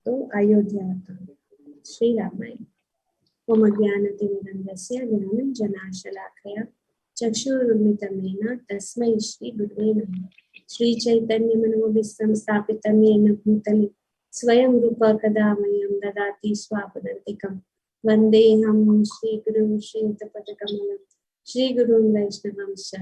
तो अयोध्या श्री रामायण। ओम अज्ञानतिमिरन्धस्य ज्ञानञ्जनाशलाकया चक्षुरुन्मिलितं तस्मै श्री गुरुवे नमः। श्री चैतन्य मनोभीष्टं स्थापितं येन भूतले स्वयं रूप कदा मह्यं ददाति स्वापदान्तिकं वन्देऽहं श्रीगुरुं श्रीयुतपदकमलं श्रीगुरुं वैष्णवंश्च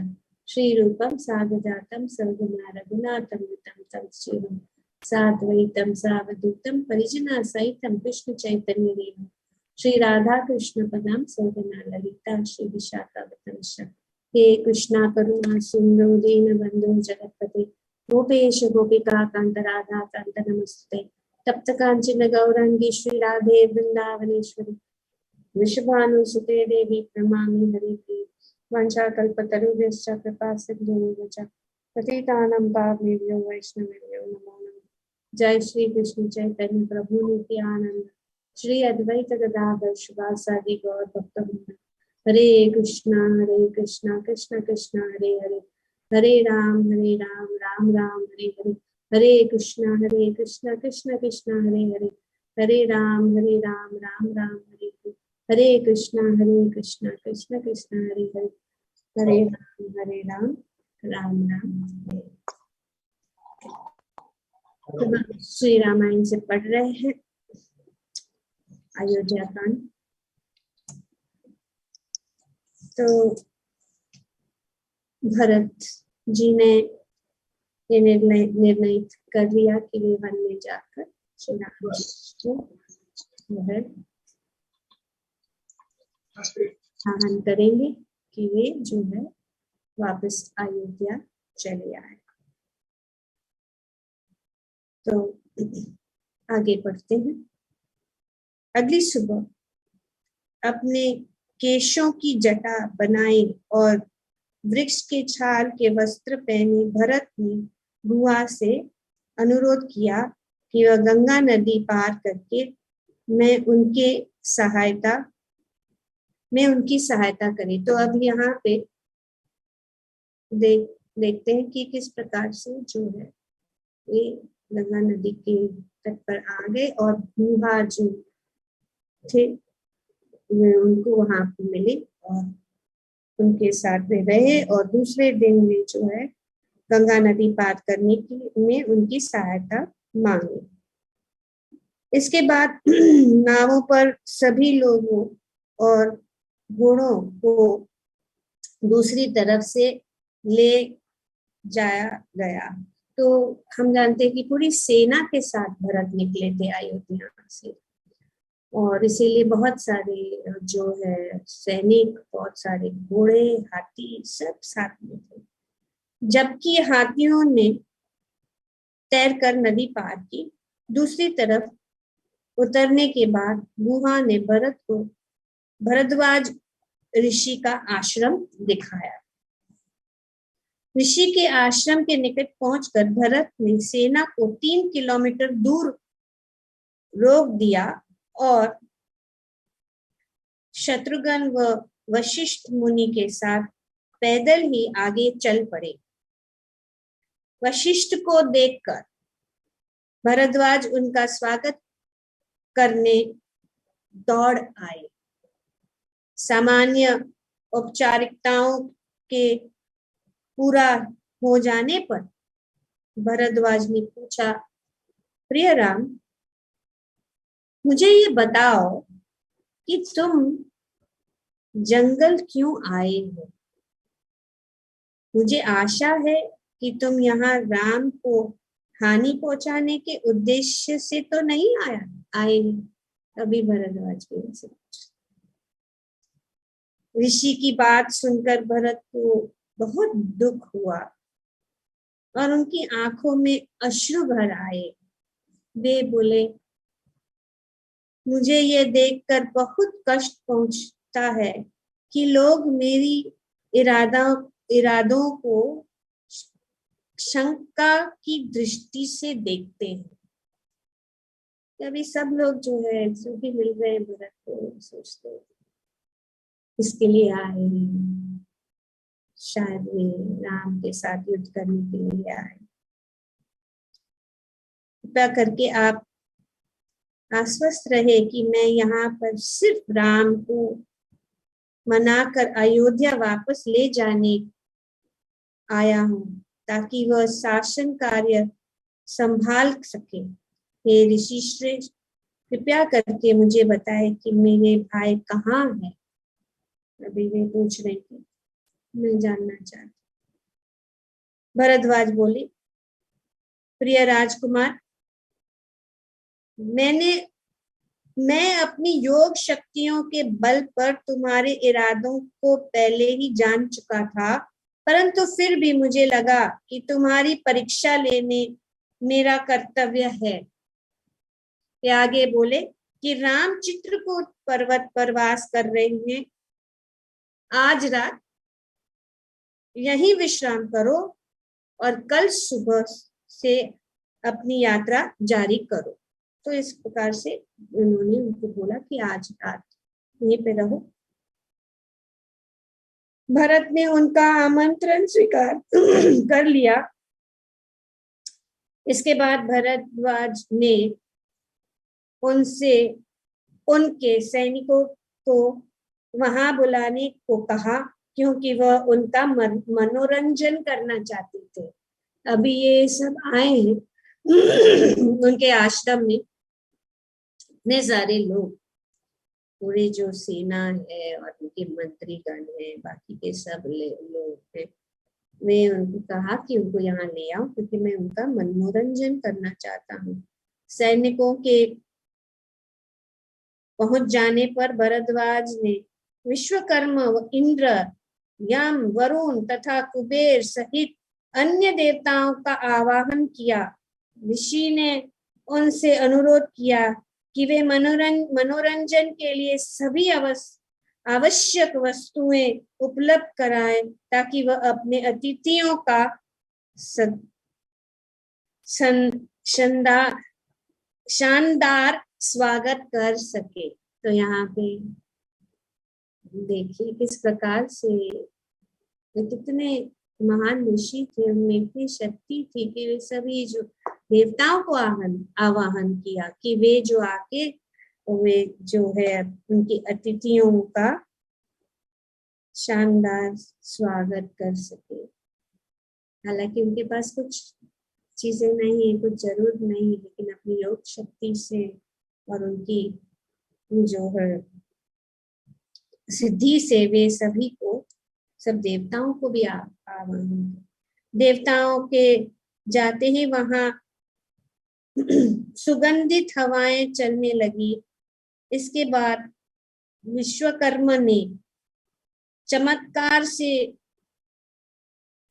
श्रीरूपं साग्रजातं सद्गुणा रघुनाथं तं श्रीं साद्वैतं सावधूतं परिजना सहितं कृष्ण चैतन्य देव श्री राधा कृष्ण पदां सौगना ललिता श्री विशाखावतंश। हे कृष्णा करुणा सिंधु दीन बंधु जगतपते गोपेश गोपिका कांत राधा कांत नमस्ते। तप्त कांचन गौरंगी श्री राधे वृंदावनेश्वरी वृषभानुसुते देवी प्रणमामि हरिप्रिये। वंशाकल्पतरुभ्यश्च कृपा सिन्धुभ्यश्च पतितानां पावनेभ्यो वैष्णवेभ्यो नमो नमः। जय श्री कृष्ण चैतन्य प्रभु नित्यानंद श्री अद्वैत गदाधर शिवासादि गौर भक्तवृंद। हरे कृष्णा कृष्ण कृष्ण हरे हरे, हरे राम राम राम हरे हरे। हरे कृष्णा कृष्ण कृष्ण हरे हरे, हरे राम राम राम हरे हरे। हरे कृष्णा कृष्ण कृष्ण हरे हरे, हरे राम राम राम हरे। श्री रामायण से पढ़ रहे हैं अयोध्या कांड। तो भरत जी ने ये निर्णय कर लिया कि वे वन में जाकर श्री राम जी को आह्वान करेंगे कि वे जो है वापस अयोध्या चले आए। तो आगे बढ़ते हैं। अगली सुबह अपने केशों की जटा बनाई और वृक्ष के छाल के वस्त्र पहने भरत ने बुआ से अनुरोध किया कि वह गंगा नदी पार करके मैं उनकी सहायता करे। तो अब यहाँ पे देखते हैं कि किस प्रकार से जो है ये गंगा नदी के तट पर आ गए और बुआ जो थे उनको वहां पे मिले और उनके साथ में रहे और दूसरे दिन में जो है गंगा नदी पार करने की में उनकी सहायता मांगी। इसके बाद नावों पर सभी लोगों और घोड़ों को दूसरी तरफ से ले जाया गया। तो हम जानते हैं कि पूरी सेना के साथ भरत निकले थे अयोध्या से और इसीलिए बहुत सारे जो है सैनिक, बहुत सारे घोड़े, हाथी सब साथ में थे। जबकि हाथियों ने तैरकर नदी पार की। दूसरी तरफ उतरने के बाद बुआ ने भरत को भरद्वाज ऋषि का आश्रम दिखाया। ऋषि के आश्रम के निकट पहुंचकर भरत ने सेना को 3 किलोमीटर दूर रोक दिया और शत्रुघ्न व वशिष्ठ मुनि के साथ पैदल ही आगे चल पड़े। वशिष्ठ को देखकर भरद्वाज उनका स्वागत करने दौड़ आए। सामान्य औपचारिकताओं के पूरा हो जाने पर भरद्वाज ने पूछा, प्रिय राम, मुझे ये बताओ कि तुम जंगल क्यों आए हो? मुझे आशा है कि तुम यहाँ राम को हानि पहुंचाने के उद्देश्य से तो नहीं आए। अभी भरद्वाज से ऋषि की बात सुनकर भरत को बहुत दुख हुआ और उनकी आंखों में अश्रु भर आए। वे बोले, मुझे ये देखकर बहुत कष्ट पहुंचता है कि लोग मेरी इरादों को शंका की दृष्टि से देखते हैं। अभी सब लोग जो है जो भी मिल रहे हैं भरत को सोचते हैं इसके लिए आए हैं, शायद वे राम के साथ युद्ध करने के लिए आए। कृपया करके आप आश्वस्त रहे कि मैं यहाँ पर सिर्फ राम को मनाकर अयोध्या वापस ले जाने आया हूँ, ताकि वह शासन कार्य संभाल सके। हे ऋषि श्रेष्ठ, कृपया करके मुझे बताए कि मेरे भाई कहाँ है। अभी वे पूछ रहे थे, मैं जानना चाहती। भरद्वाज बोले, प्रिय राजकुमार, मैं अपनी योग शक्तियों के बल पर तुम्हारे इरादों को पहले ही जान चुका था, परंतु फिर भी मुझे लगा कि तुम्हारी परीक्षा लेने मेरा कर्तव्य है। वे आगे बोले कि राम चित्रकूट पर्वत पर वास कर रहे हैं। आज रात यहीं विश्राम करो और कल सुबह से अपनी यात्रा जारी करो। तो इस प्रकार से उन्होंने उनको बोला कि आज रात यहीं पे रहो। भरत ने उनका आमंत्रण स्वीकार कर लिया। इसके बाद भरद्वाज ने उनसे उनके सैनिकों को वहां बुलाने को कहा, क्योंकि वह उनका मनोरंजन करना चाहते थे। अभी ये सब आए हैं उनके आश्रम में, इतने सारे लोग, पूरी जो सेना है और उनके मंत्रीगण है, बाकी के सब लोग हैं। वे उनको कहा कि उनको यहाँ ले आओ, क्योंकि मैं उनका मनोरंजन करना चाहता हूँ। सैनिकों के पहुंच जाने पर भरद्वाज ने विश्वकर्मा व इंद्र, यम, वरुण तथा कुबेर सहित अन्य देवताओं का आवाहन किया। ऋषि ने उनसे अनुरोध किया कि वे मनोरंजन के लिए सभी आवश्यक वस्तुएं उपलब्ध कराएं, ताकि वह अपने अतिथियों का शानदार स्वागत कर सके। तो यहाँ पे देखिए किस प्रकार से कितने महान ऋषि थे, उनमें इतनी शक्ति थी कि वे सभी जो देवताओं को आवाहन किया कि वे जो आके वे जो है उनकी अतिथियों का शानदार स्वागत कर सके। हालांकि उनके पास कुछ चीजें नहीं है, कुछ जरूरत नहीं, लेकिन अपनी योग शक्ति से और उनकी जो है सिद्धि से वे सभी को, सब देवताओं को भी आवाहन। देवताओं के जाते ही वहां सुगंधित हवाएं चलने लगी। इसके बाद विश्वकर्मा ने चमत्कार से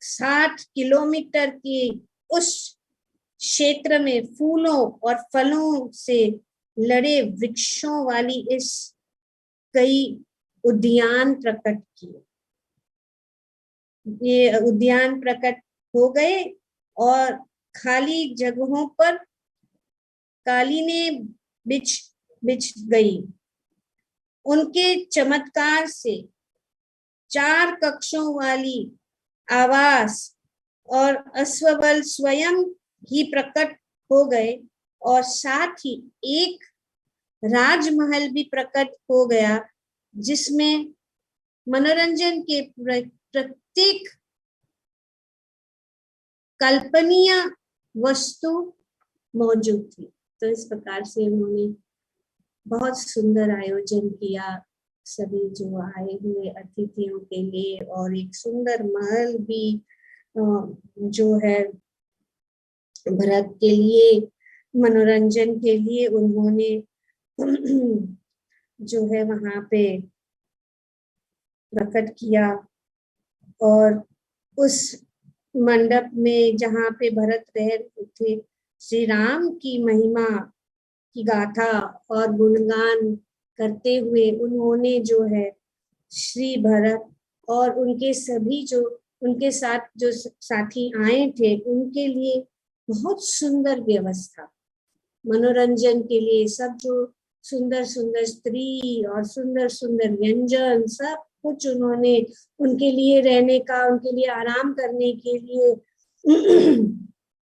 60 किलोमीटर के उस क्षेत्र में फूलों और फलों से लड़े वृक्षों वाली इस कई उद्यान प्रकट किए। ये उद्यान प्रकट हो गए और खाली जगहों पर कालीनें बिछ गई। उनके चमत्कार से 4 कक्षों वाली आवास और अश्वबल स्वयं ही प्रकट हो गए, और साथ ही एक राजमहल भी प्रकट हो गया, जिसमें मनोरंजन के प्रत्येक कल्पनीय वस्तु मौजूद थी। तो इस प्रकार से उन्होंने बहुत सुंदर आयोजन किया सभी जो आए हुए अतिथियों के लिए, और एक सुंदर महल भी जो है भरत के लिए मनोरंजन के लिए उन्होंने जो है वहां पे प्रकट किया। और उस मंडप में जहाँ पे भरत रह रहे थे, श्री राम की महिमा की गाथा और गुणगान करते हुए उन्होंने जो है श्री भरत और उनके सभी जो उनके साथ जो साथी आए थे उनके लिए बहुत सुंदर व्यवस्था, मनोरंजन के लिए सब जो सुंदर सुंदर स्त्री और सुंदर सुंदर व्यंजन, सब कुछ उन्होंने उनके लिए रहने का, उनके लिए आराम करने के लिए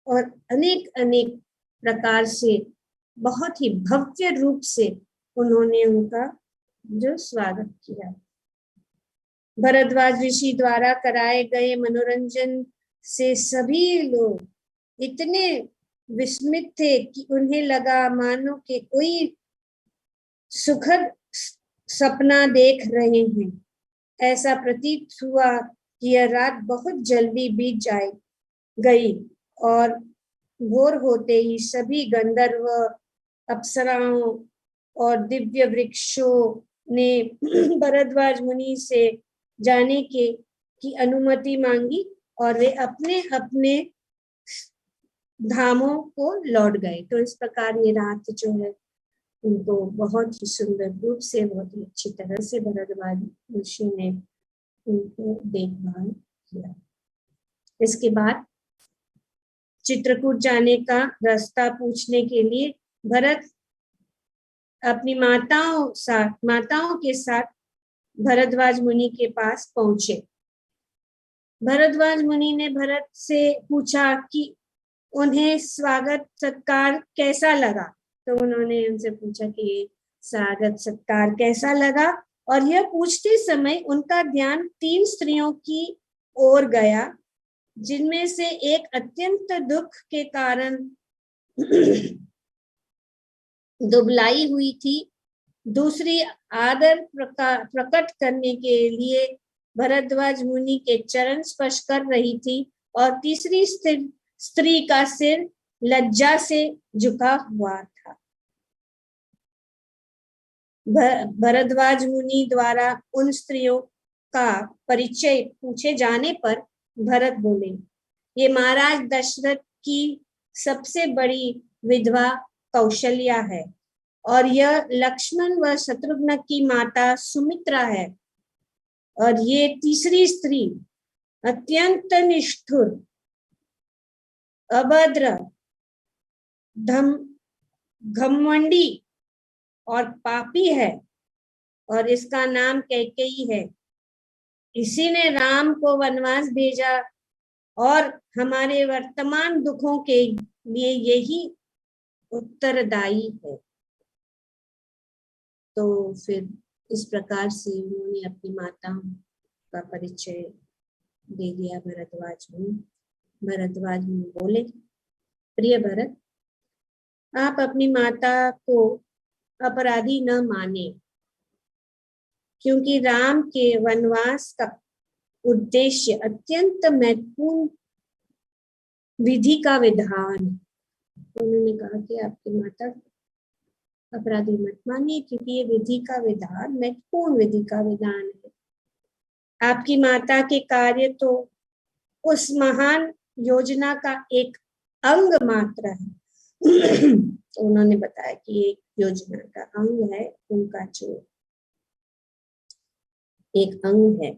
और अनेक अनेक प्रकार से बहुत ही भव्य रूप से उन्होंने उनका जो स्वागत किया। भरद्वाज ऋषि द्वारा कराए गए मनोरंजन से सभी लोग इतने विस्मित थे कि उन्हें लगा मानो कि कोई सुखद सपना देख रहे हैं। ऐसा प्रतीत हुआ कि यह रात बहुत जल्दी बीत गई और भोर होते ही सभी गंधर्व, अप्सराओं और दिव्य वृक्षों ने भरद्वाज मुनि से जाने की अनुमति मांगी और वे अपने अपने धामों को लौट गए। तो इस प्रकार ये रात जो है उनको बहुत ही सुंदर रूप से, बहुत ही अच्छी तरह से भरद्वाज ऋषि ने उनको देखभाल किया। इसके बाद चित्रकूट जाने का रास्ता पूछने के लिए भरत अपनी माताओं के साथ भरद्वाज मुनि के पास पहुंचे। भरद्वाज मुनि ने भरत से पूछा कि उन्हें स्वागत सत्कार कैसा लगा। तो उन्होंने उनसे पूछा कि स्वागत सत्कार कैसा लगा, और यह पूछते समय उनका ध्यान 3 स्त्रियों की ओर गया, जिनमें से एक अत्यंत दुख के कारण दुबलाई हुई थी, दूसरी आदर प्रकट करने के लिए भरद्वाज मुनि के चरण स्पर्श कर रही थी, और तीसरी स्त्री का सिर लज्जा से झुका हुआ था। भरद्वाज मुनि द्वारा उन स्त्रियों का परिचय पूछे जाने पर भरत बोले, ये महाराज दशरथ की सबसे बड़ी विधवा कौशल्या है, और यह लक्ष्मण व शत्रुघ्न की माता सुमित्रा है, और ये तीसरी स्त्री अत्यंत निष्ठुर, अभद्र, घमंडी और पापी है, और इसका नाम कैकेयी है। इसी ने राम को वनवास भेजा और हमारे वर्तमान दुखों के लिए यही उत्तरदायी है। तो फिर इस प्रकार से उन्होंने अपनी माताओं का परिचय दे दिया भरद्वाज मुनि। भरद्वाज मुनि बोले, प्रिय भरत, आप अपनी माता को अपराधी न माने, क्योंकि राम के वनवास का उद्देश्य अत्यंत महत्वपूर्ण विधि का विधान। उन्होंने कहा कि आपकी माता अपराधी मत मानिए, क्योंकि ये विधि का विधान महत्वपूर्ण विधि का विधान है। आपकी माता के कार्य तो उस महान योजना का एक अंग मात्र है। तो उन्होंने बताया कि एक योजना का अंग है, उनका जो एक अंग है,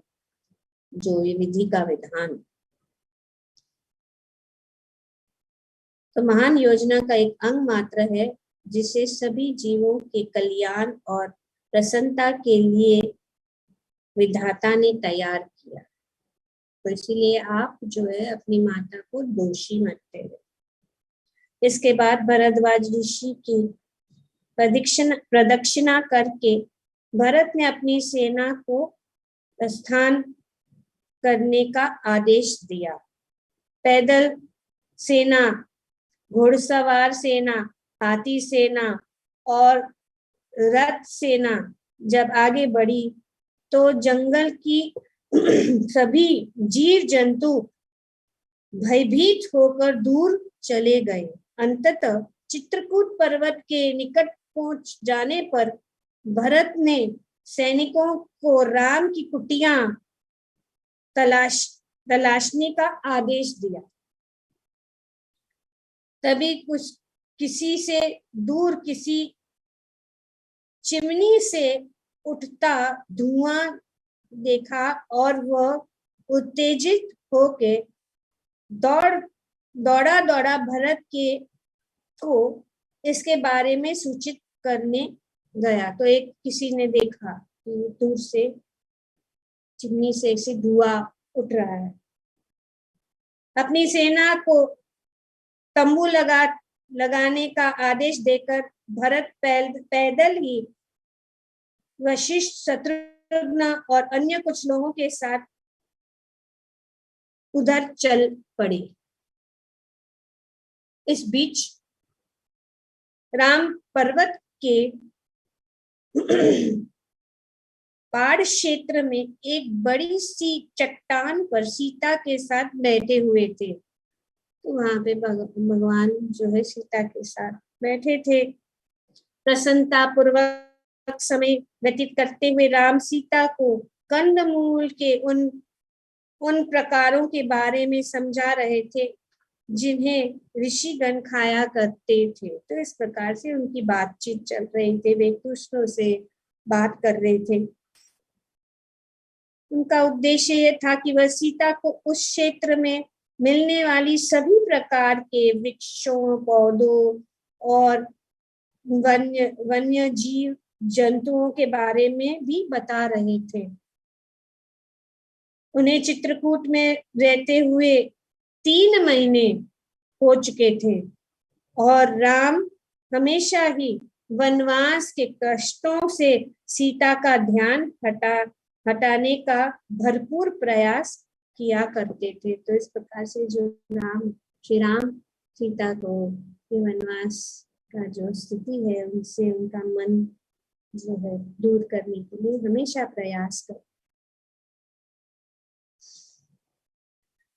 जो ये विधि का विधान। तो महान योजना का एक अंग मात्र है, जिसे सभी जीवों के कल्याण और प्रसन्नता के लिए विधाता ने तैयार किया। तो इसीलिए आप जो है अपनी माता को दोषी मत ठहराइए। इसके बाद भरद्वाज ऋषि की प्रदक्षिणा करके भरत ने अपनी सेना को प्रस्थान करने का आदेश दिया। पैदल सेना, घुड़सवार सेना, हाथी सेना और रथ सेना जब आगे बढ़ी तो जंगल की सभी जीव जंतु भयभीत होकर दूर चले गए। अंततः चित्रकूट पर्वत के निकट पहुंच जाने पर भरत ने सैनिकों को राम की कुटिया तलाशने का आदेश दिया। तभी किसी से दूर किसी चिमनी से उठता धुआं देखा, और वह उत्तेजित होके दौड़ा भरत को इसके बारे में सूचित करने गया। तो एक किसी ने देखा कि दूर से चिमनी से ऐसे धुआं उठ रहा है। अपनी सेना को तंबू लगा लगाने का आदेश देकर भरत पैदल ही वशिष्ठ, शत्रुघ्न और अन्य कुछ लोगों के साथ उधर चल पड़े। इस बीच राम पर्वत के पहाड़ क्षेत्र में एक बड़ी सी चट्टान पर सीता के साथ बैठे हुए थे। तो वहां पे भगवान जो है सीता के साथ बैठे थे। प्रसन्नता पूर्वक समय व्यतीत करते हुए राम सीता को कंदमूल के उन प्रकारों के बारे में समझा रहे थे जिन्हें ऋषिगण खाया करते थे। तो इस प्रकार से उनकी बातचीत चल रही थी, वे दूसरों से बात कर रहे थे। उनका उद्देश्य ये था कि वह सीता को उस क्षेत्र में मिलने वाली सभी प्रकार के वृक्षों, पौधों और वन्य जीव जंतुओं के बारे में भी बता रहे थे। उन्हें चित्रकूट में रहते हुए 3 महीने हो चुके थे और राम हमेशा ही वनवास के कष्टों से सीता का ध्यान हटाने का भरपूर प्रयास किया करते थे। तो इस प्रकार से जो श्री राम सीता को वनवास का जो स्थिति है उनसे उनका मन जो है दूर करने के लिए हमेशा प्रयास कर।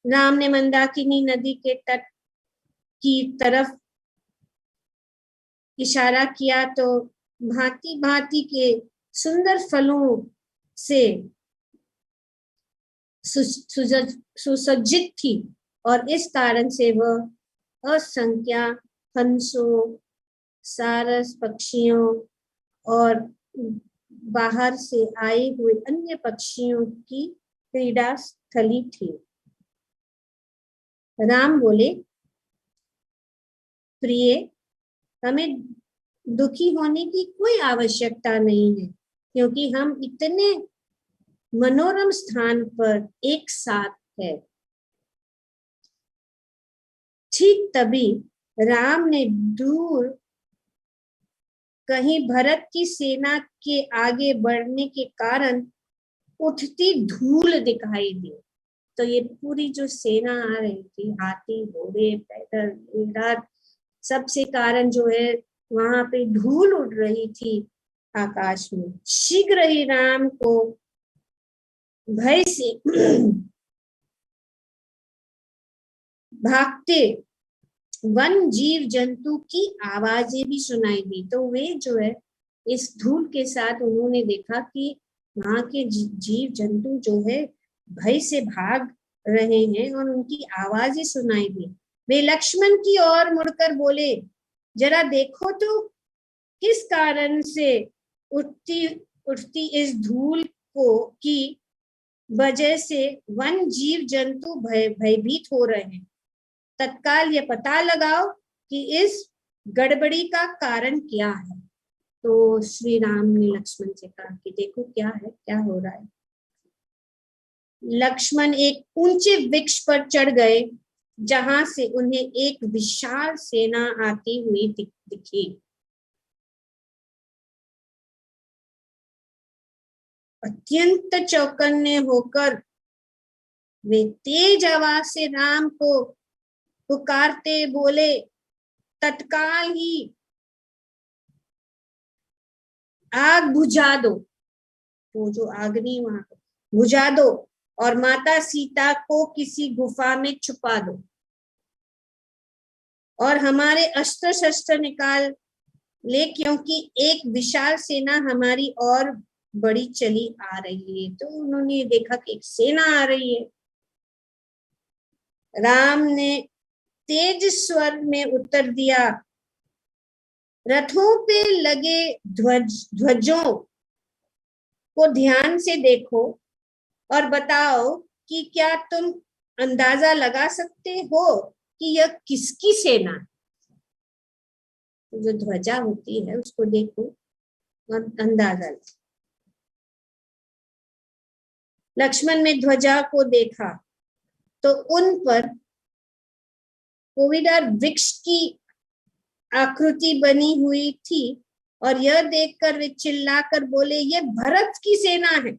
राम ने मंदाकिनी नदी के तट की तरफ इशारा किया तो भांति भांति के सुंदर फलों से सुसज्जित थी और इस कारण से वह असंख्य हंसों, सारस पक्षियों और बाहर से आए हुए अन्य पक्षियों की क्रीड़ा स्थली थी। राम बोले, प्रिय, हमें दुखी होने की कोई आवश्यकता नहीं है क्योंकि हम इतने मनोरम स्थान पर एक साथ है। ठीक तभी राम ने दूर कहीं भरत की सेना के आगे बढ़ने के कारण उठती धूल दिखाई दी। तो ये पूरी जो सेना आ रही थी, हाथी, घोड़े, पैदल, सबसे कारण जो है वहां पे धूल उड़ रही थी आकाश में। शीघ्र ही राम को भय से भागते वन जीव जंतु की आवाजें भी सुनाई दी। तो वे जो है इस धूल के साथ उन्होंने देखा कि वहां के जीव जंतु जो है भय से भाग रहे हैं और उनकी आवाजें सुनाई दी। वे लक्ष्मण की ओर मुड़कर बोले, जरा देखो तो किस कारण से उठती इस धूल को की वजह से वन जीव जंतु भयभीत हो रहे हैं। तत्काल ये पता लगाओ कि इस गड़बड़ी का कारण क्या है। तो श्री राम ने लक्ष्मण से कहा कि देखो क्या है, क्या हो रहा है। लक्ष्मण एक ऊंचे वृक्ष पर चढ़ गए जहां से उन्हें एक विशाल सेना आती हुई दिखी। अत्यंत चौकन्ने होकर वे तेज आवाज से राम को पुकारते बोले, तत्काल ही आग बुझा दो। वो जो अग्नि वहां बुझा दो और माता सीता को किसी गुफा में छुपा दो और हमारे अस्त्र शस्त्र निकाल ले क्योंकि एक विशाल सेना हमारी और बड़ी चली आ रही है। तो उन्होंने देखा कि एक सेना आ रही है। राम ने तेज स्वर में उत्तर दिया, रथों पे लगे ध्वजों को ध्यान से देखो और बताओ कि क्या तुम अंदाजा लगा सकते हो कि यह किसकी सेना है। तो जो ध्वजा होती है उसको देखो और अंदाजा। लक्ष्मण ने ध्वजा को देखा तो उन पर कोविडार वृक्ष की आकृति बनी हुई थी और यह देखकर वे चिल्लाकर बोले, ये भरत की सेना है,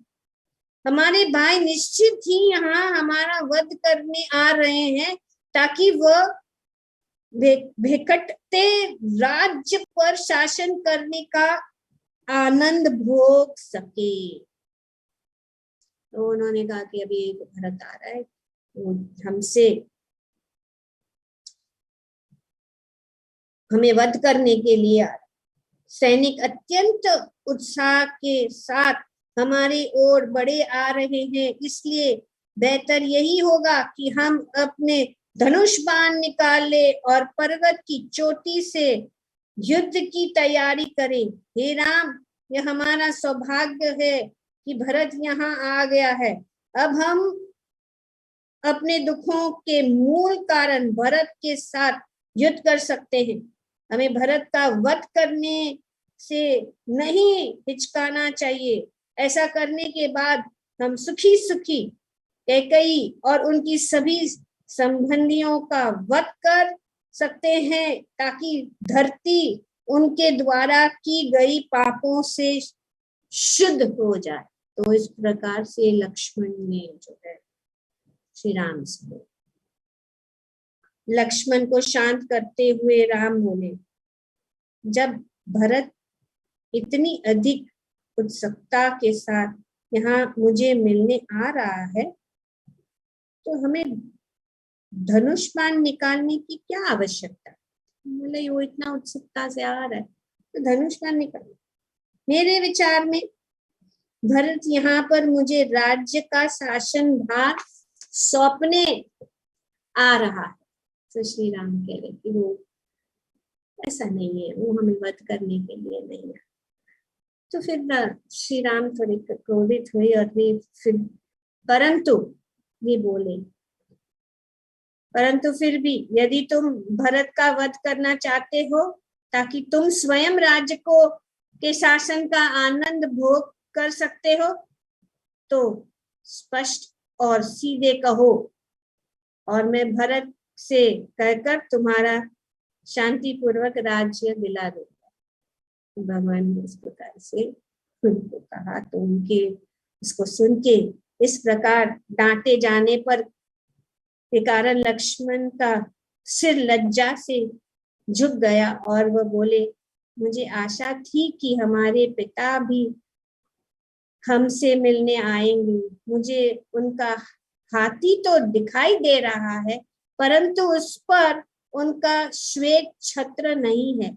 हमारे भाई निश्चित ही यहाँ हमारा वध करने आ रहे हैं ताकि वह भेकटते राज्य पर शासन करने का आनंद भोग सके। तो उन्होंने कहा कि अभी एक भरत आ रहा है, वो हमें वध करने के लिए आ रहा है। सैनिक अत्यंत उत्साह के साथ हमारी ओर बढ़े आ रहे हैं, इसलिए बेहतर यही होगा कि हम अपने धनुष बाण निकाल ले और पर्वत की चोटी से युद्ध की तैयारी करें। हे राम, यह हमारा सौभाग्य है कि भरत यहाँ आ गया है। अब हम अपने दुखों के मूल कारण भरत के साथ युद्ध कर सकते हैं। हमें भरत का वध करने से नहीं हिचकाना चाहिए। ऐसा करने के बाद हम सुखी सुखी कैकेयी और उनकी सभी संबंधियों का वध कर सकते हैं ताकि धरती उनके द्वारा की गई पापों से शुद्ध हो जाए। तो इस प्रकार से लक्ष्मण ने जो है श्री राम से लक्ष्मण को शांत करते हुए राम बोले, जब भरत इतनी अधिक उत्सुकता के साथ यहाँ मुझे मिलने आ रहा है तो हमें धनुष बाण निकालने की क्या आवश्यकता? बोले वो इतना उत्सुकता से आ रहा है तो धनुष बाण निकाल। मेरे विचार में भरत यहाँ पर मुझे राज्य का शासन भार सौंपने आ रहा है। तो श्री राम कह रहे कि वो ऐसा नहीं है, वो हमें वध करने के लिए नहीं है। तो फिर श्री राम थोड़े क्रोधित हुए और वे फिर परंतु वे बोले, परंतु फिर भी यदि तुम भरत का वध करना चाहते हो ताकि तुम स्वयं राज्य को के शासन का आनंद भोग कर सकते हो तो स्पष्ट और सीधे कहो और मैं भरत से कहकर तुम्हारा शांतिपूर्वक राज्य दिला दूंगा। भगवान ने इस प्रकार से उनको कहा तो उनके इसको सुन के इस प्रकार डांटे जाने पर के कारण लक्ष्मण का सिर लज्जा से झुक गया और वह बोले, मुझे आशा थी कि हमारे पिता भी हमसे मिलने आएंगे। मुझे उनका हाथी तो दिखाई दे रहा है परंतु उस पर उनका श्वेत छत्र नहीं है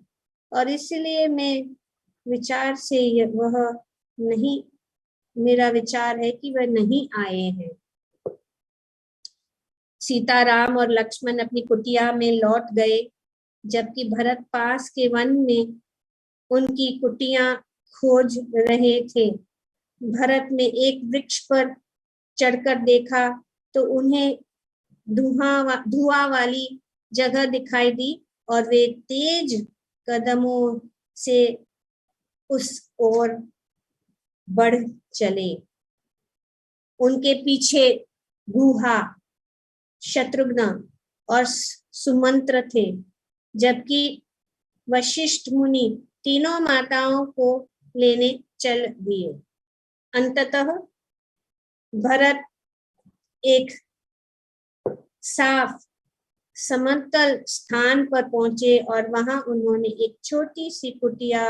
और इसलिए मैं विचार से वह नहीं, मेरा विचार है कि वह नहीं आए हैं। सीताराम और लक्ष्मण अपनी कुटिया में लौट गए जबकि भरत पास के वन में उनकी कुटिया खोज रहे थे। भरत ने एक वृक्ष पर चढ़कर देखा तो उन्हें धुआं वाली जगह दिखाई दी और वे तेज कदमों से उस ओर बढ़ चले। उनके पीछे गुहा, शत्रुघ्न और सुमंत्र थे जबकि वशिष्ठ मुनि तीनों माताओं को लेने चल दिए। अंततः भरत एक साफ समतल स्थान पर पहुंचे और वहां उन्होंने एक छोटी सी कुटिया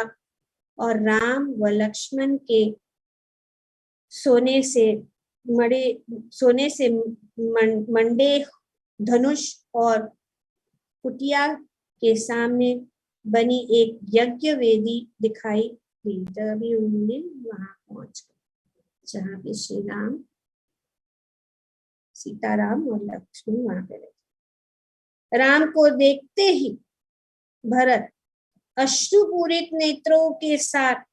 और राम व लक्ष्मण के सोने से मंडे धनुष और कुटिया के सामने बनी एक यज्ञ वेदी दिखाई दी। तभी उन्होंने वहां पहुंच गए जहाँ पे श्री राम, सीताराम और लक्ष्मण वहां पे रहे। राम को देखते ही भरत अश्रुपूरित नेत्रों के साथ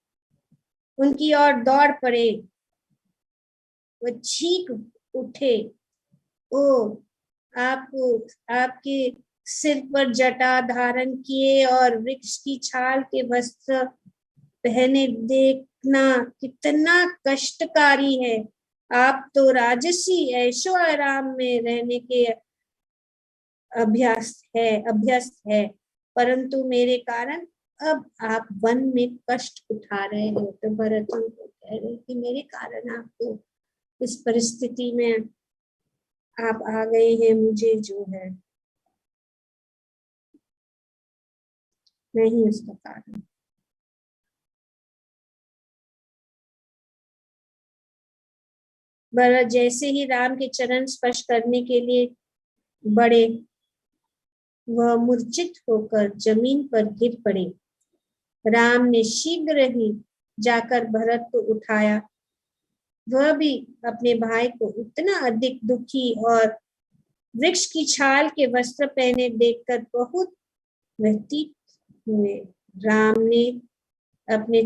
उनकी ओर दौड़ पड़े। वह चीख उठे, ओ आपके सिर पर जटा धारण किए और वृक्ष की छाल के वस्त्र पहने देखना कितना कष्टकारी है। आप तो राजसी ऐशो आराम में रहने के अभ्यस्त है। परंतु मेरे कारण अब आप वन में कष्ट उठा रहे हो। तो भरत उनको कह रहे कि मेरे कारण आपको इस परिस्थिति में आप आ गए हैं, मुझे जो है नहीं उसका कारण। भरत जैसे ही राम के चरण स्पर्श करने के लिए बढ़े, वह मूर्छित होकर जमीन पर गिर पड़े। राम ने शीघ्र ही जाकर भरत को उठाया। वह भी अपने भाई को इतना अधिक दुखी और वृक्ष की छाल के वस्त्र पहने देखकर बहुत व्यथित हुए। राम ने अपने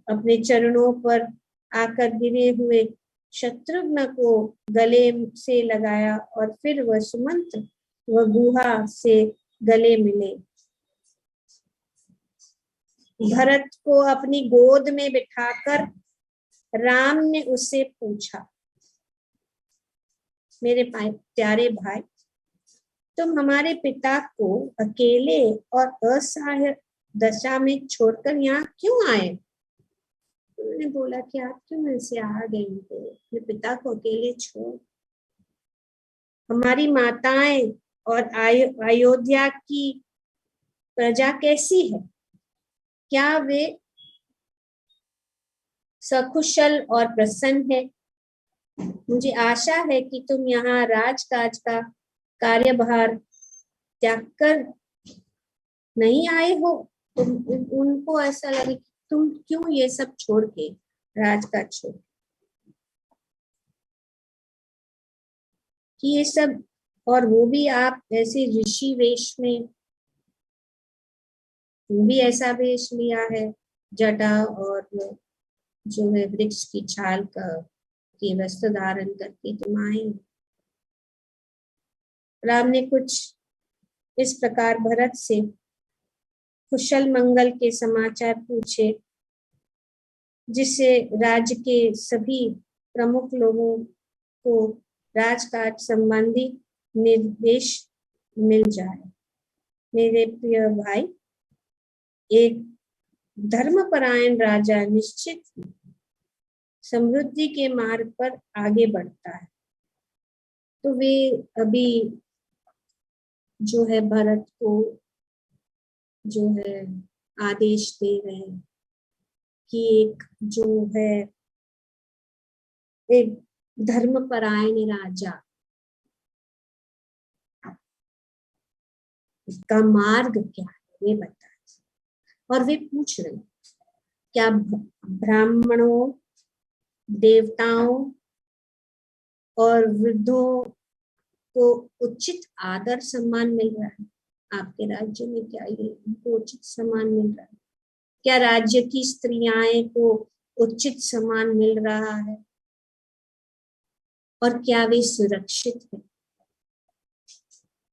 अपने चरणों पर आकर गिरे हुए शत्रुघ्न को गले से लगाया और फिर वह सुमंत व गुहा से गले मिले। भरत को अपनी गोद में बिठाकर राम ने उससे पूछा, मेरे प्यारे भाई, तुम हमारे पिता को अकेले और असहाय दशा में छोड़कर यहाँ क्यों आए? उन्होंने बोला कि आप क्यों ऐसे आ गए थे, अपने पिता को अकेले छोड़। हमारी माताएं और अयोध्या की प्रजा कैसी है? क्या वे सकुशल और प्रसन्न है? मुझे आशा है कि तुम यहाँ राजकाज का कार्यभार त्याग कर नहीं आए हो। तुम उनको ऐसा लगे कि तुम क्यों ये सब छोड़ के राजकाज छोड़ कि ये सब, और वो भी आप ऐसे ऋषि वेश में, भी ऐसा वेश लिया है, जटा और जो है वृक्ष की छाल का के वस्त्र धारण करके तुम आए। राम ने कुछ इस प्रकार भरत से कुशल मंगल के समाचार पूछे, जिससे राज्य के सभी प्रमुख लोगों को राजकाज संबंधी निर्देश मिल जाए। मेरे प्रिय भाई, एक धर्मपरायण राजा निश्चित समृद्धि के मार्ग पर आगे बढ़ता है। तो वे अभी जो है भरत को जो है आदेश दे रहे हैं कि एक जो है एक धर्मपरायण राजा का मार्ग क्या है वे बताए। और वे पूछ रहे क्या ब्राह्मणों, देवताओं और वृद्धों को उचित आदर सम्मान मिल रहा है? आपके राज्य में क्या ये उनको उचित सम्मान मिल रहा है? क्या राज्य की स्त्रियां को उचित सम्मान मिल रहा है? और क्या वे सुरक्षित है?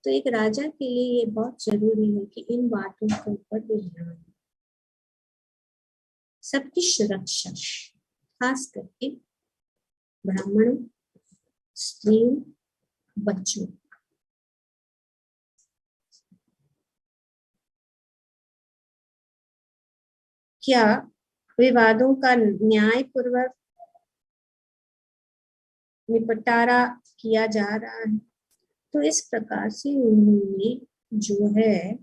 तो एक राजा के लिए ये बहुत जरूरी है कि इन बातों के ऊपर भी ध्यान दें। सबकी सुरक्षा, खास करके ब्राह्मणों, स्त्रियों, बच्चों। क्या विवादों का न्यायपूर्वक निपटारा किया जा रहा है? तो इस प्रकार से उन्होंने जो है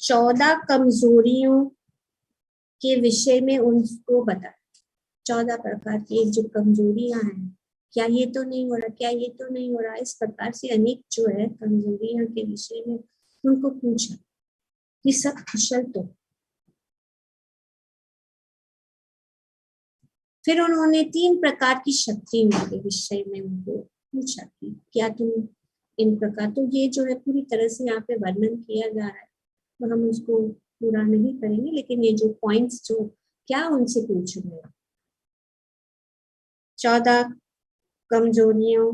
चौदह कमजोरियों के विषय में उनको बताया। 14 प्रकार की जो कमजोरियां हैं, क्या ये तो नहीं हो रहा, क्या ये तो नहीं हो रहा, इस प्रकार से अनेक जो है कमजोरियां के विषय में उनको पूछा कि सब कुशल तो। फिर उन्होंने 3 प्रकार की शक्तियों के विषय में उनको पूछा कि क्या तुम इन प्रकार, तो ये जो है पूरी तरह से यहाँ पे वर्णन किया जा रहा है, तो हम उसको पूरा नहीं करेंगे, लेकिन ये जो पॉइंट्स जो क्या उनसे पूछ रहे हैं, 14 कमजोरियों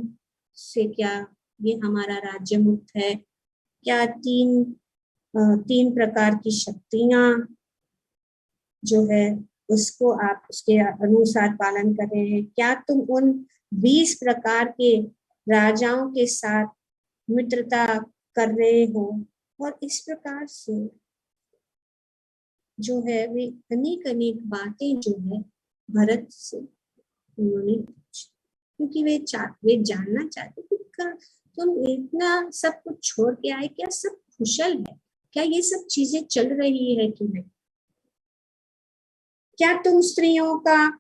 से क्या ये हमारा राज्य मुक्त है? क्या 3 प्रकार की शक्तियां जो है उसको आप उसके अनुसार पालन कर रहे हैं? क्या तुम उन 20 प्रकार के राजाओं के साथ मित्रता कर रहे हो, और इस प्रकार से जो है वे अनेक अनेक बातें जो है भरत से उन्होंने पूछी, क्योंकि वे जानना चाहते कि तुम इतना सब कुछ छोड़ के आए, क्या सब कुशल है, क्या ये सब चीजें चल रही है कि नहीं, क्या तुम स्त्रियों का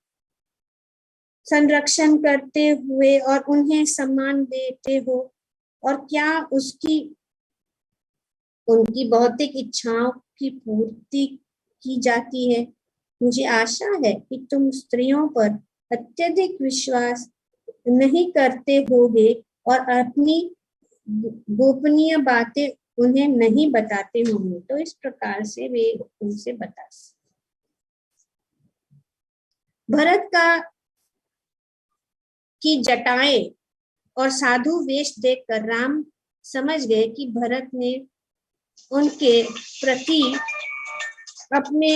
संरक्षण करते हुए और उन्हें सम्मान देते हो, और क्या उनकी भौतिक इच्छाओं की पूर्ति की जाती है। मुझे आशा है कि तुम स्त्रियों पर अत्यधिक विश्वास नहीं करते होगे और अपनी गोपनीय बातें उन्हें नहीं बताते होंगे। तो इस प्रकार से वे उनसे बता। भरत की जटाएं और साधु वेश देखकर राम समझ गए कि भरत ने उनके प्रति अपने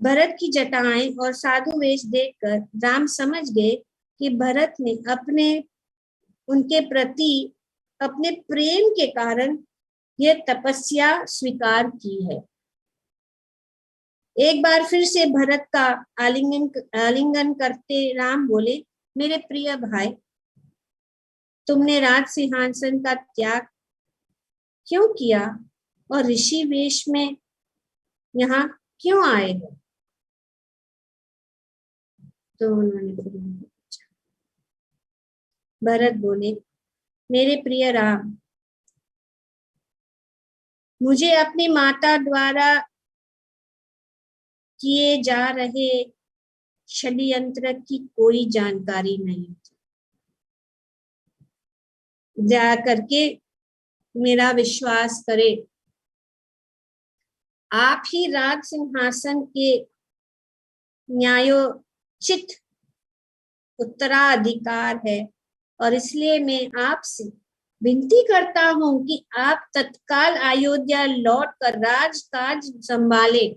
भरत की जटाएं और साधु वेश देखकर राम समझ गए कि भरत ने उनके प्रति अपने प्रेम के कारण यह तपस्या स्वीकार की है। एक बार फिर से भरत का आलिंगन करते राम बोले, मेरे प्रिय भाई, तुमने राज सिंहासन का त्याग क्यों किया और ऋषि वेश में यहाँ क्यों आए हो? तो उन्होंने पूछा। भरत बोले, मेरे प्रिय राम, मुझे अपनी माता द्वारा किए जा रहे षड्यंत्र की कोई जानकारी नहीं, जा करके मेरा विश्वास करे। आप ही राज सिंहासन के न्यायोचित उत्तराधिकार है, और इसलिए मैं आपसे विनती करता हूं कि आप तत्काल अयोध्या लौटकर राजकाज संभाले।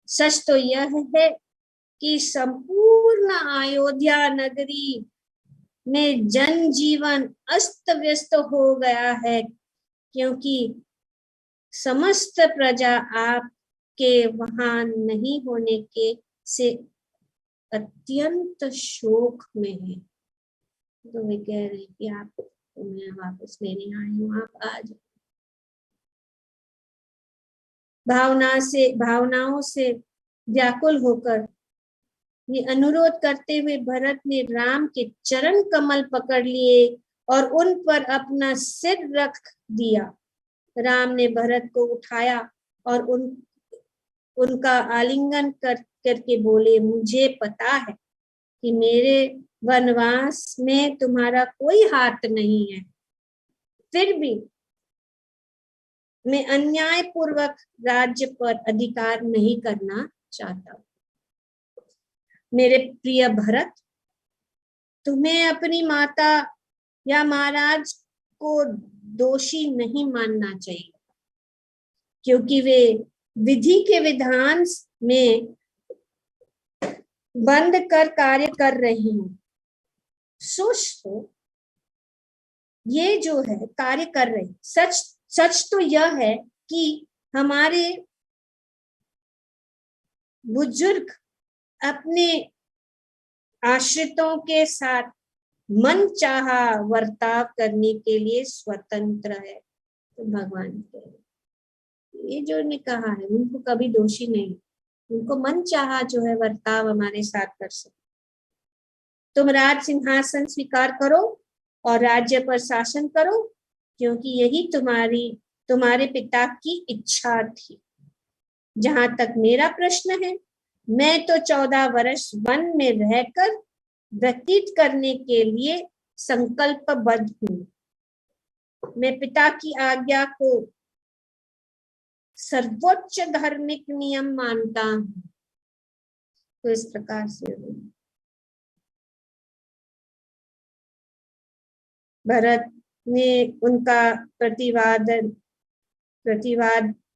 सच तो यह है कि संपूर्ण अयोध्या नगरी में जनजीवन अस्त व्यस्त हो गया है, क्योंकि समस्त प्रजा आपके वहां नहीं होने के से अत्यंत शोक में है। तो वे कह रहे हैं कि आप मैं वापस लेने आई हूँ, आप आ जाओ। भावनाओं से व्याकुल होकर ये अनुरोध करते हुए भरत ने राम के चरण कमल पकड़ लिए और उन पर अपना सिर रख दिया। राम ने भरत को उठाया और उनका आलिंगन करके बोले, मुझे पता है कि मेरे वनवास में तुम्हारा कोई हाथ नहीं है, फिर भी मैं अन्याय पूर्वक राज्य पर अधिकार नहीं करना चाहता। मेरे प्रिय भरत, तुम्हें अपनी माता या महाराज को दोषी नहीं मानना चाहिए, क्योंकि वे विधि के विधान में बंद कर कार्य कर रही हूं। सोच ये जो है कार्य कर रहे, सच तो यह है कि हमारे बुजुर्ग अपने आश्रितों के साथ मन चाहा वर्ताव करने के लिए स्वतंत्र है। तो भगवान कह रहे, ये जो ने कहा है उनको कभी दोषी नहीं, उनको मन चाहा जो है वर्ताव हमारे साथ कर सकते। तुम राज सिंहासन स्वीकार करो और राज्य पर शासन करो, क्योंकि यही तुम्हारे पिता की इच्छा थी। जहां तक मेरा प्रश्न है, मैं तो 14 वर्ष वन में रहकर व्यतीत करने के लिए संकल्पबद्ध हूं। मैं पिता की आज्ञा को सर्वोच्च धार्मिक नियम मानता हूं। तो इस प्रकार से भरत ने उनका प्रतिवाद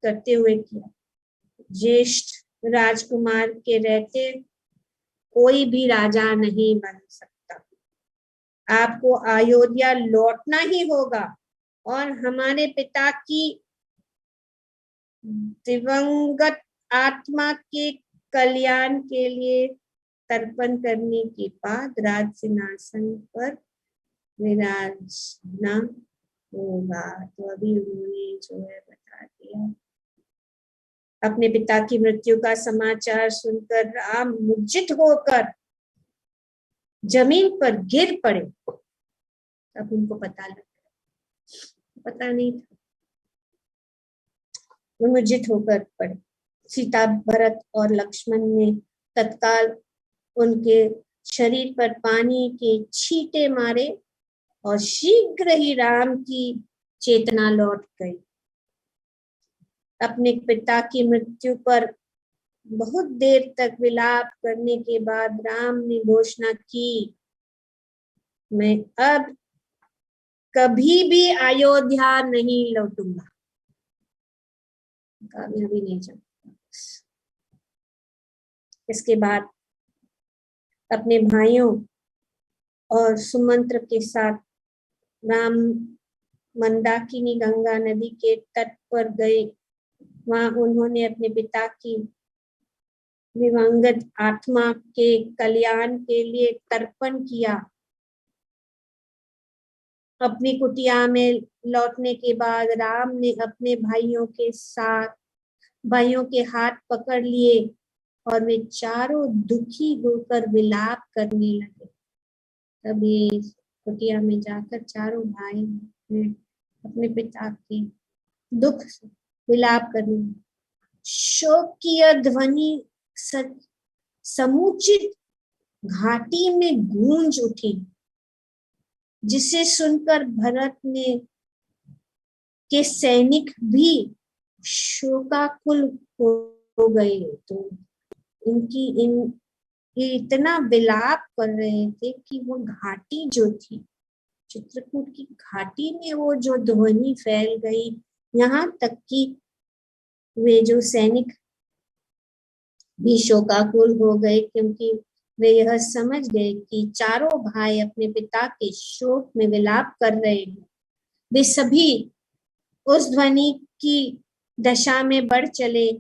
करते हुए किया। ज्येष्ठ राजकुमार के रहते कोई भी राजा नहीं बन सकता। आपको अयोध्या लौटना ही होगा और हमारे पिता की दिवंगत आत्मा के कल्याण के लिए तर्पण करने के बाद राज सिंहासन पर विराजना होगा। तो अभी उन्होंने जो है बता दिया। अपने पिता की मृत्यु का समाचार सुनकर राम मूर्छित होकर जमीन पर गिर पड़े। अब उनको पता लगा, पता नहीं था, वो मूर्छित होकर पड़े। सीता, भरत और लक्ष्मण ने तत्काल उनके शरीर पर पानी के छींटे मारे और शीघ्र ही राम की चेतना लौट गई। अपने पिता की मृत्यु पर बहुत देर तक विलाप करने के बाद राम ने घोषणा की, मैं अब कभी भी अयोध्या नहीं लौटूंगा, कामयाबी नहीं चाहता। इसके बाद अपने भाइयों और सुमंत्र के साथ राम मंदाकिनी गंगा नदी के तट पर गए। वहां उन्होंने अपने पिता की दिवंगत आत्मा के कल्याण के लिए तर्पण किया। अपनी कुटिया में लौटने के बाद राम ने अपने भाइयों के हाथ पकड़ लिए और वे चारों दुखी होकर विलाप करने लगे। तभी कुटिया में जाकर चारों भाई ने अपने पिता की दुख से विलाप करने लगे। शोकीय ध्वनि समुचित घाटी में गूंज उठी, जिसे सुनकर भरत ने के सैनिक भी शोकाकुल हो गए। तो ये इतना विलाप कर रहे थे कि वो घाटी जो थी, चित्रकूट की घाटी में वो जो ध्वनि फैल गई, यहाँ तक कि वे जो सैनिक भी शोकाकुल हो गए, क्योंकि वे यह समझ गए कि चारों भाई अपने पिता के शोक में विलाप कर रहे हैं। वे सभी उस ध्वनि की दशा में बढ़ चले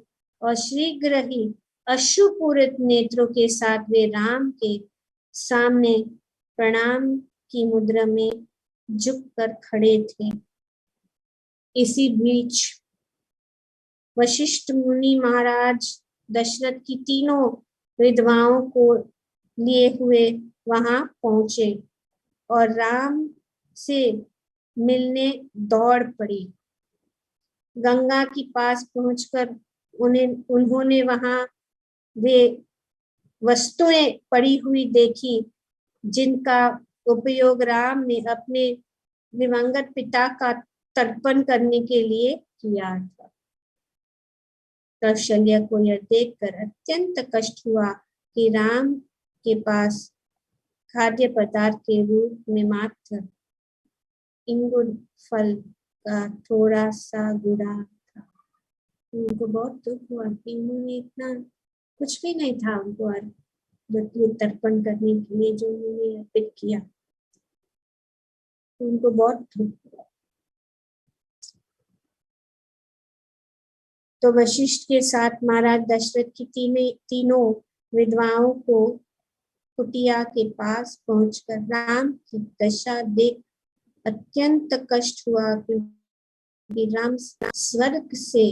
और शीघ्र ही अश्रुपूरित नेत्रों के साथ वे राम के सामने प्रणाम की मुद्रा में झुककर खड़े थे। इसी बीच वशिष्ठ मुनि महाराज दशरथ की तीनों विधवाओं को लिए हुए वहां पहुंचे और राम से मिलने दौड़ पड़ी। गंगा के पास पहुंचकर उन्होंने वहां वे वस्तुएं पड़ी हुई देखी जिनका उपयोग राम ने अपने दिवंगत पिता का तर्पण करने के लिए किया था। कौशल्या को यह देखकर अत्यंत कष्ट हुआ कि राम के पास खाद्य पदार्थ के रूप में मात्र इंगुर फल का थोड़ा सा गुड़ा था। उनको बहुत दुख हुआ कि उन्होंने इतना कुछ भी नहीं था उनको तर्पण करने के लिए जो उन्होंने अर्पित किया। उनको बहुत दुख हुआ। तो वशिष्ठ के साथ महाराज दशरथ की तीनों विधवाओं को कुटिया के पास पहुंचकर राम की दशा देख अत्यंत कष्ट हुआ, क्योंकि राम स्वर्ग से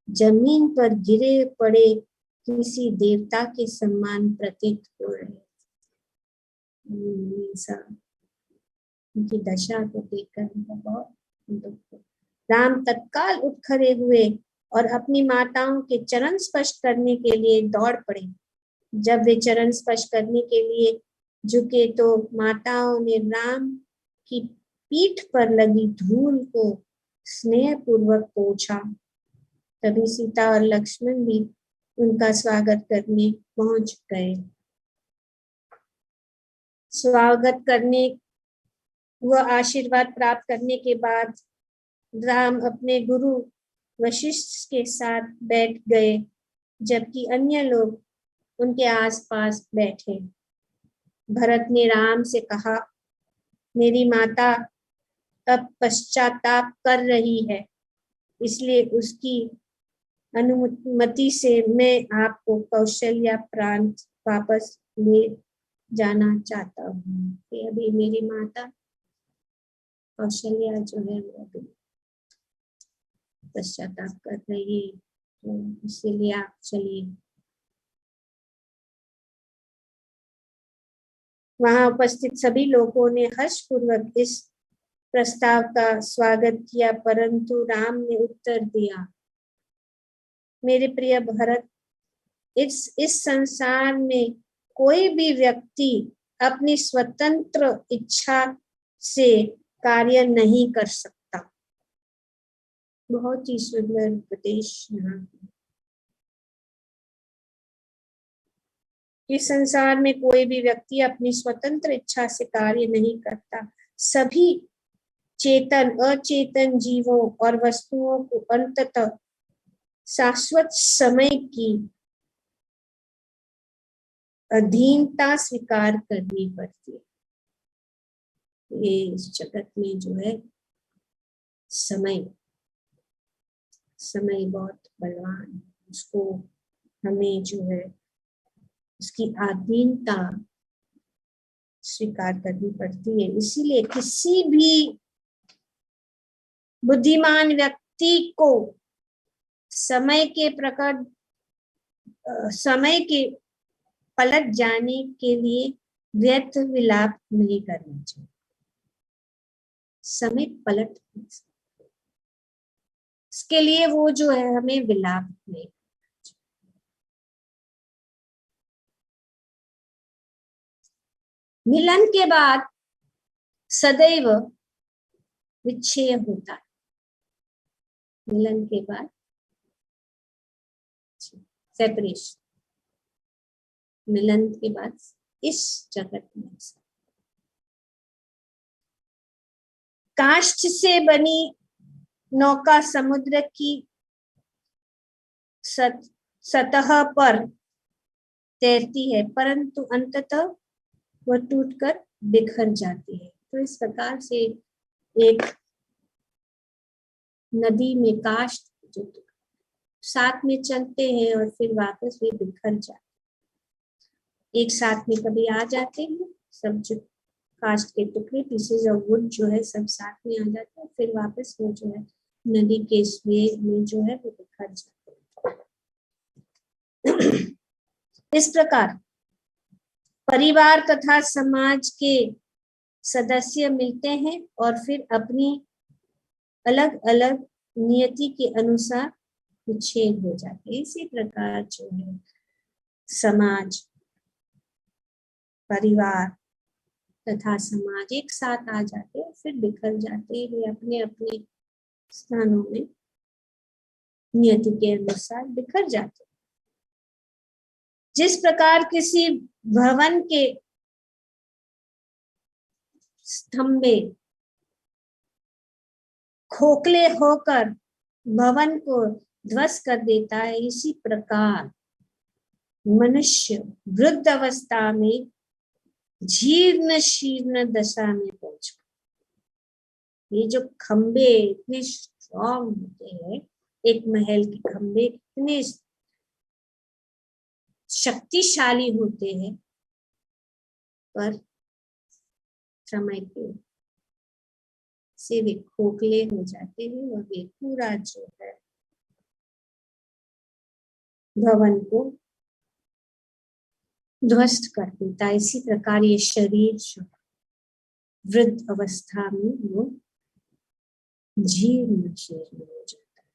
जमीन पर गिरे पड़े किसी देवता के समान प्रतीत हो रहे। उनकी दशा को देखकर उनको बहुत दुख। राम तत्काल उठ खड़े हुए और अपनी माताओं के चरण स्पर्श करने के लिए दौड़ पड़े। जब वे चरण स्पर्श करने के लिए झुके तो माताओं ने राम की पीठ पर लगी धूल को स्नेह पूर्वक पोंछा। तभी सीता और लक्ष्मण भी उनका स्वागत करने पहुंच गए। स्वागत करने व आशीर्वाद प्राप्त करने के बाद राम अपने गुरु वशिष्ठ के साथ बैठ गए जबकि अन्य लोग उनके आसपास बैठे। भरत ने राम से कहा, मेरी माता अब पश्चाताप कर रही है, इसलिए उसकी अनुमति से मैं आपको कौशल्या प्रांत वापस ले जाना चाहता हूँ। कि अभी मेरी माता कौशल्या जो है वो अभी पश्चाताप कर रही है, तो इसीलिए आप चलिए। वहां उपस्थित सभी लोगों ने हर्षपूर्वक इस प्रस्ताव का स्वागत किया, परंतु राम ने उत्तर दिया, मेरे प्रिय भरत, इस संसार में कोई भी व्यक्ति अपनी स्वतंत्र इच्छा से कार्य नहीं कर सकता। बहुत ही सुंदर उपदेश यहाँ। इस संसार में कोई भी व्यक्ति अपनी स्वतंत्र इच्छा से कार्य नहीं करता। सभी चेतन अचेतन जीवों और वस्तुओं को अंततः शाश्वत समय की अधीनता स्वीकार करनी पड़ती है। ये इस जगत में जो है समय बहुत बलवान है, उसको हमें जो है उसकी अधीनता स्वीकार करनी पड़ती है। इसीलिए किसी भी बुद्धिमान व्यक्ति को समय के पलट जाने के लिए व्यर्थ विलाप नहीं करना चाहिए। समय पलट इसके लिए वो जो है हमें विलाप नहीं। मिलन के बाद सदैव विच्छेद होता है। मिलन के बाद सेपरेशन, मिलन के बाद इस जगत में काष्ठ से बनी नौका समुद्र की सतह पर तैरती है, परंतु अंततः वह टूटकर बिखर जाती है। तो इस प्रकार से एक नदी में काष्ठ जो साथ में चलते हैं और फिर वापस वे बिखर जाते हैं। एक साथ में कभी आ जाते हैं सब, जो काष्ठ के टुकड़े पीसेज ऑफ वुड जो है सब साथ में आ जाते हैं, फिर वापस वो जो है नदी के वेग में जो है वो बिखर जाते हैं। इस प्रकार परिवार तथा समाज के सदस्य मिलते हैं और फिर अपनी अलग अलग नियति के अनुसार विच्छेद हो जाते हैं। इसी प्रकार जो है समाज, परिवार तथा समाज एक साथ आ जाते हैं, फिर बिखर जाते हैं, वे अपने अपने स्थानों में नियति के अनुसार बिखर जाते हैं। जिस प्रकार किसी भवन के स्तंभे खोखले होकर भवन को ध्वस्त कर देता है, इसी प्रकार मनुष्य वृद्ध अवस्था में जीर्ण शीर्ण दशा में पहुंच। ये जो खंबे इतने स्ट्रॉन्ग होते हैं, एक महल के खंबे इतने शक्तिशाली होते हैं, पर समय के से वे खोखले हो जाते हैं और वे पूरा जो है भवन को ध्वस्त कर देता है। इसी प्रकार ये शरीर जो वृद्ध अवस्था में वो जीर्ण शीर्ण हो जाता है,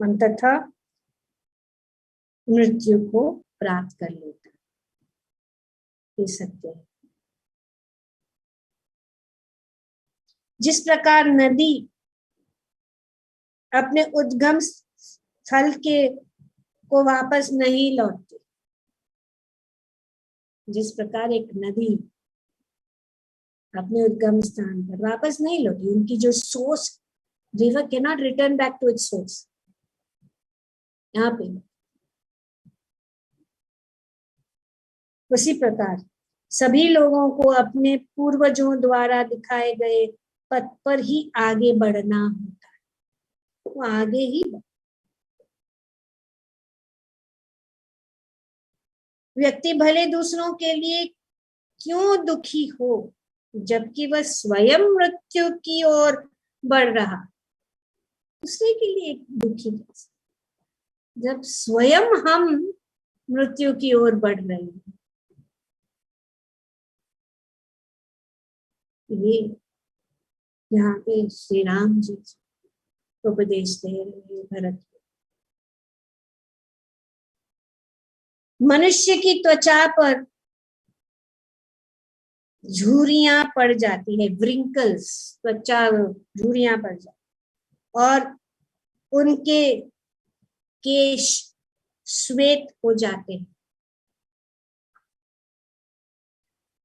अंततः मृत्यु को प्राप्त कर लेता है। ये सत्य है। जिस प्रकार नदी अपने उद्गम स्थल के को वापस नहीं लौटती, जिस प्रकार एक नदी अपने उद्गम स्थान पर वापस नहीं लौटी, उनकी जो source, river can not return back to its source. यहाँ पे उसी प्रकार सभी लोगों को अपने पूर्वजों द्वारा दिखाए गए पथ पर ही आगे बढ़ना होता है, वो आगे ही व्यक्ति भले दूसरों के लिए क्यों दुखी हो, जबकि वह स्वयं मृत्यु की ओर बढ़ रहा, दूसरे के लिए दुखी कैसे जब स्वयं हम मृत्यु की ओर बढ़ रहे हैं। ये यहाँ पे श्री राम जी उपदेश दे रहे भरत, मनुष्य की त्वचा पर झुर्रियां पड़ जाती है, व्रिंकल्स, त्वचा झुर्रियां पड़ जाती और उनके केश श्वेत हो जाते हैं,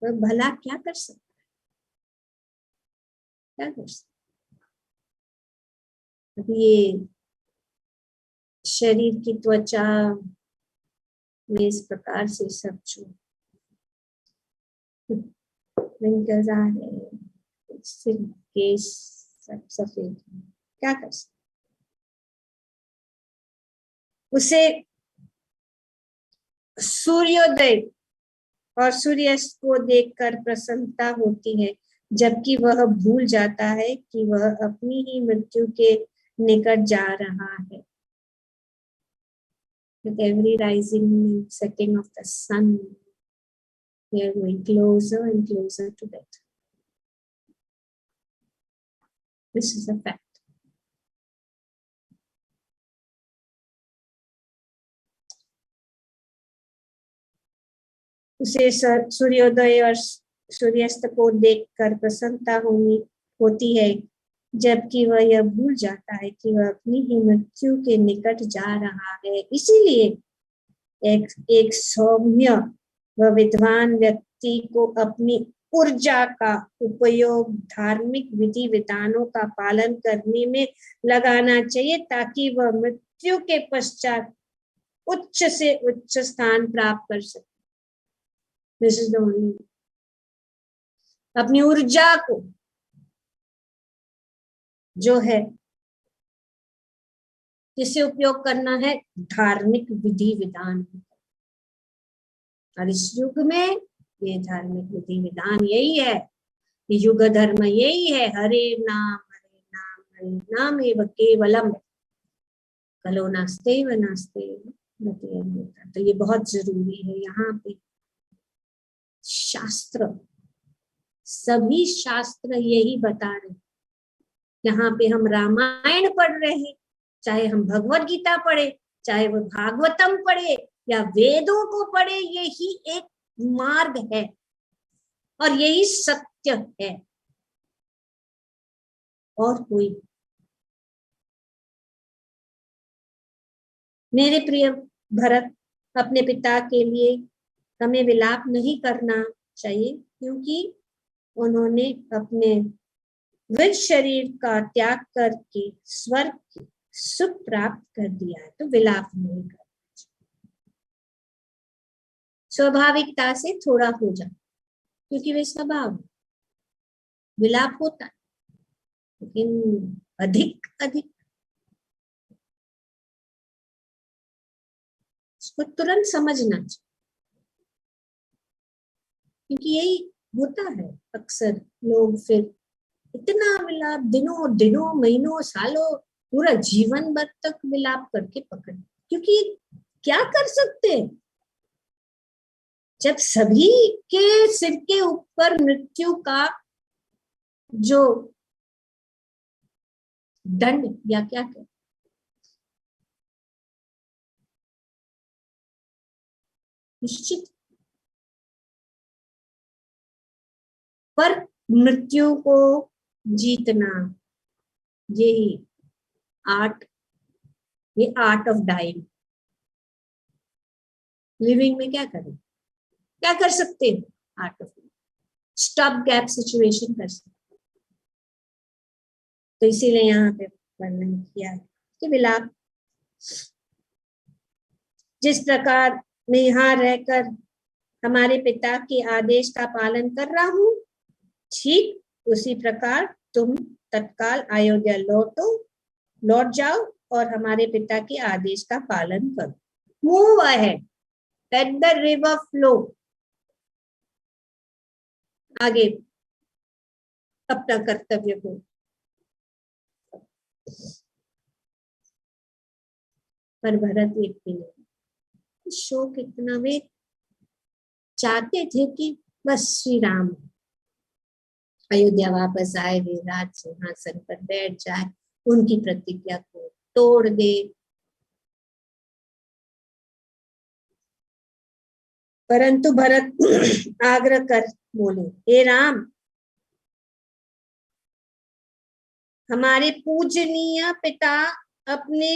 तो भला क्या कर सकते, क्या कर सकते। अब ये शरीर की त्वचा में इस प्रकार से सब जो व्रिंकल्स आ रहे हैं, सिर केश सब सफेद, क्या कर सकते। उसे सूर्योदय और सूर्यास्त को देखकर प्रसन्नता होती है, जबकि वह भूल जाता है कि वह अपनी ही मृत्यु के निकट जा रहा है। With every rising and setting of the sun, we are going closer and closer to death. This is a fact. उसे सूर्योदय और सूर्यास्त को देखकर प्रसन्नता होती है, जबकि वह यह भूल जाता है कि वह अपनी ही मृत्यु के निकट जा रहा है। इसीलिए एक सौम्य व विद्वान व्यक्ति को अपनी ऊर्जा का उपयोग धार्मिक विधि विधानों का पालन करने में लगाना चाहिए, ताकि वह मृत्यु के पश्चात उच्च से उच्च स्थान प्राप्त कर सके। This is the only way. अपनी ऊर्जा को जो है किसे उपयोग करना है, धार्मिक विधि विधान, और इस युग में ये धार्मिक विधि विधान यही है, युग धर्म यही है, हरे नाम हरे नाम एवं केवलम कलो नास्ते व नास्ते। तो ये बहुत जरूरी है। यहाँ पे शास्त्र, सभी शास्त्र यही बता रहे। यहाँ पे हम रामायण पढ़ रहे हैं, चाहे हम भगवत गीता पढ़े, चाहे वो भागवतम पढ़े या वेदों को पढ़े, यही एक मार्ग है और यही सत्य है, और कोई। मेरे प्रिय भरत, अपने पिता के लिए हमें विलाप नहीं करना चाहिए, क्योंकि उन्होंने अपने विद शरीर का त्याग करके स्वर्ग सुख प्राप्त कर दिया है, तो विलाप नहीं करना चाहिए। स्वाभाविकता से थोड़ा हो जाए, क्योंकि वे स्वभाव विलाप होता है, लेकिन अधिक अधिक इसको तुरंत समझना चाहिए, क्योंकि यही होता है। अक्सर लोग फिर इतना विलाप दिनों दिनों महीनों सालों पूरा जीवन भर तक विलाप करके पकड़, क्योंकि क्या कर सकते हैं जब सभी के सिर के ऊपर मृत्यु का जो दंड या क्या कहते निश्चित, पर मृत्यु को जीतना यही आर्ट, ये आर्ट ऑफ डाइंग। लिविंग में क्या करें, क्या कर सकते हैं, art of stop gap situation कर सकते। तो इसीलिए यहाँ पे वर्णन किया है कि विलाप जिस प्रकार मैं यहाँ रहकर हमारे पिता के आदेश का पालन कर रहा हूँ, ठीक उसी प्रकार तुम तत्काल अयोध्या लौट जाओ और हमारे पिता के आदेश का पालन करो। Move ahead, let the river flow. आगे अपना कर्तव्य को। पर भरत एक भी नहीं। शोक इतना, वे चाहते थे कि बस श्री राम अयोध्या वापस आए, वे राज सिंहासन पर बैठ जाए, उनकी प्रतिज्ञा को तोड़ दे। परंतु भरत आग्रह कर बोले, हे राम, हमारे पूजनीय पिता अपने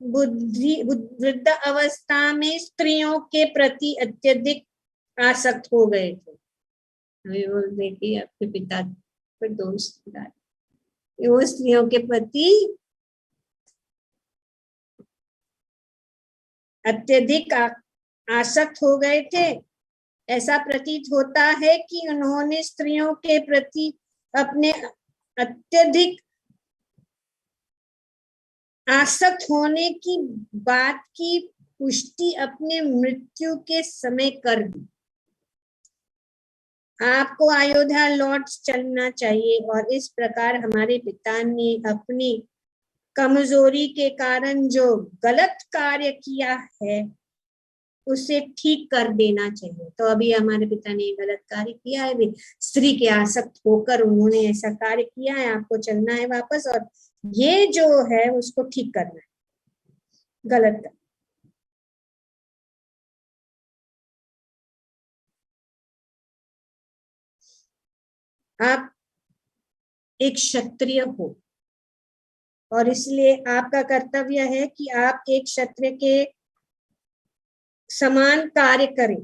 वृद्ध अवस्था में स्त्रियों के प्रति अत्यधिक आसक्त हो गए थे। देखिए आपके पिता पर दोष, वो स्त्रियों के प्रति अत्यधिक आसक्त हो गए थे। ऐसा प्रतीत होता है कि उन्होंने स्त्रियों के प्रति अपने अत्यधिक आसक्त होने की बात की पुष्टि अपने मृत्यु के समय कर दी। आपको अयोध्या लौट चलना चाहिए और इस प्रकार हमारे पिता ने अपनी कमजोरी के कारण जो गलत कार्य किया है उसे ठीक कर देना चाहिए। तो अभी हमारे पिता ने गलत कार्य किया है, स्त्री के आसक्त होकर उन्होंने ऐसा कार्य किया है, आपको चलना है वापस और ये जो है उसको ठीक करना है, गलत कर। आप एक क्षत्रिय हो और इसलिए आपका कर्तव्य है कि आप एक क्षत्रिय के समान कार्य करें,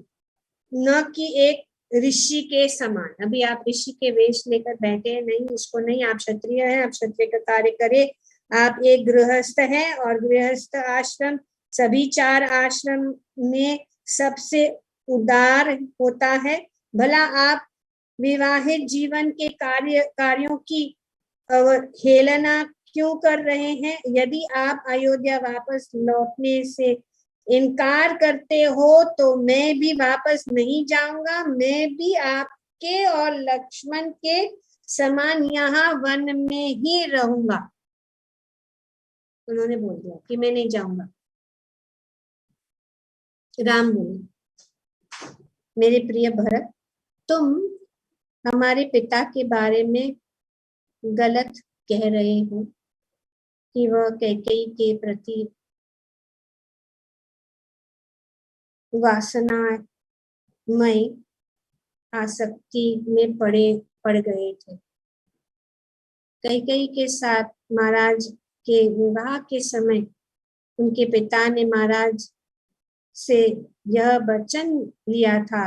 न कि एक ऋषि के समान। अभी आप ऋषि के वेश लेकर बैठे हैं, नहीं, इसको नहीं, आप क्षत्रिय हैं, आप क्षत्रिय का कार्य करें। आप एक गृहस्थ हैं और गृहस्थ आश्रम सभी 4 आश्रम में सबसे उदार होता है। भला आप विवाहित जीवन के कार्यों की अवहेलना क्यों कर रहे हैं? यदि आप अयोध्या वापस लौटने से इनकार करते हो तो मैं भी वापस नहीं जाऊंगा, मैं भी आपके और लक्ष्मण के समान यहाँ वन में ही रहूंगा। उन्होंने बोल दिया कि मैं नहीं जाऊंगा। राम बोले, मेरे प्रिय भरत, तुम हमारे पिता के बारे में गलत कह रहे हो कि वह कैकेयी के प्रति वासनामय आसक्ति में पड़ गए थे। कैकेयी के साथ महाराज के विवाह के समय उनके पिता ने महाराज से यह वचन लिया था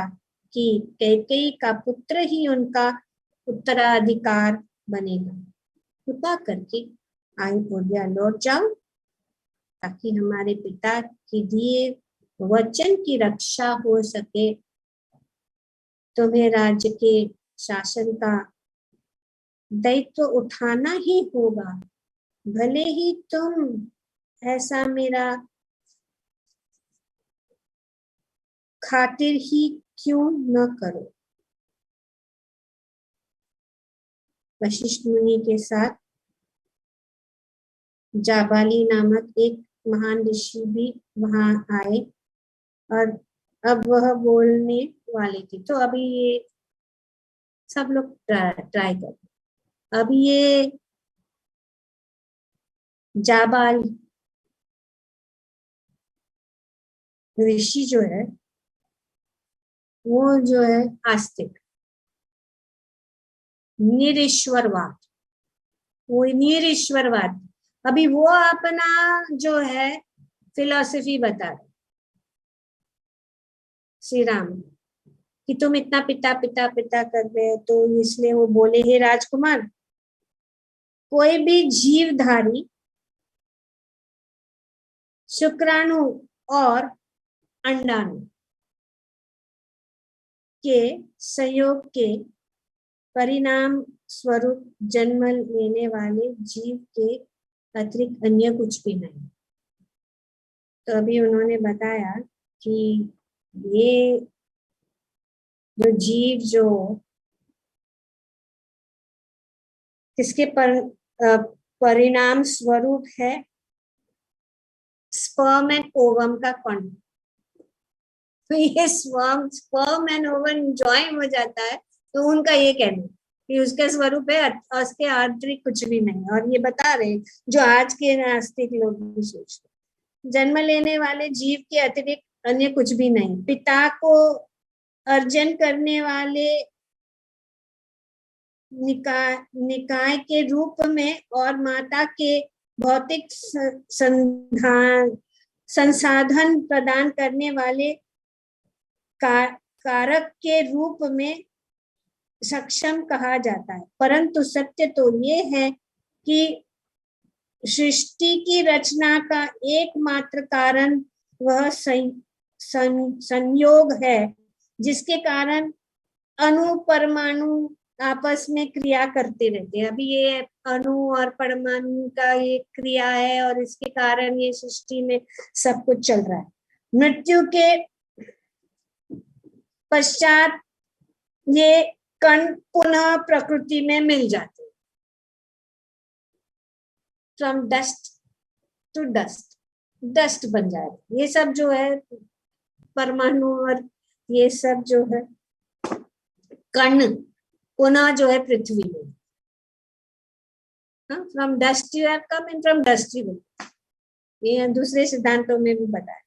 कि कैकेयी का पुत्र ही उनका उत्तराधिकार बनेगा। कृपा करके अयोध्या लौट जाओ ताकि हमारे पिता के दिए वचन की रक्षा हो सके। तुम्हें राज्य के शासन का दायित्व उठाना ही होगा, भले ही तुम ऐसा मेरा खातिर ही क्यों न करो। वशिष्ठ मुनि के साथ जाबाली नामक एक महान ऋषि भी वहां आए और अब वह बोलने वाले थे। तो अभी ये सब लोग ट्राई कर, अभी ये जाबाल ऋषि जो है वो जो है आस्तिक, निरीश्वरवाद, वो निरीश्वरवाद, अभी वो अपना जो है फिलॉसफी बता रहे श्री राम कि तुम इतना पिता पिता पिता कर रहे हो। तो इसलिए वो बोले, हे राजकुमार, कोई भी जीवधारी शुक्राणु और अंडाणु के संयोग के परिणाम स्वरूप जन्म लेने वाले जीव के अतिरिक्त अन्य कुछ भी नहीं। तो अभी उन्होंने बताया कि ये जो जीव जो किसके परिणाम स्वरूप है, स्पर्म एंड ओवम का कॉन्ट। तो ये स्पर्म एंड ओवम ज्वाइन हो जाता है, तो उनका ये कहना कि उसका स्वरूप है, उसके अतिरिक्त कुछ भी नहीं। और ये बता रहे जो आज के नास्तिक लोग भी सोचते, जन्म लेने वाले जीव के अतिरिक्त अन्य कुछ भी नहीं। पिता को अर्जन करने वाले निकाय के रूप में और माता के भौतिक संसाधन प्रदान करने वाले कारक के रूप में सक्षम कहा जाता है। परंतु सत्य तो ये है कि सृष्टि की रचना का एकमात्र कारण वह संयोग है, जिसके कारण अणु परमाणु आपस में क्रिया करते रहते हैं। अभी ये अणु और परमाणु का ये क्रिया है और इसके कारण ये सृष्टि में सब कुछ चल रहा है। मृत्यु के पश्चात ये कण पुनः प्रकृति में मिल जाते हैं। From dust to dust, dust बन जाए। ये सब जो है परमाणु और ये सब जो है कण पुनः जो है पृथ्वी में, from dust you have come and from dust you will, ये दूसरे सिद्धांतों में भी बताया।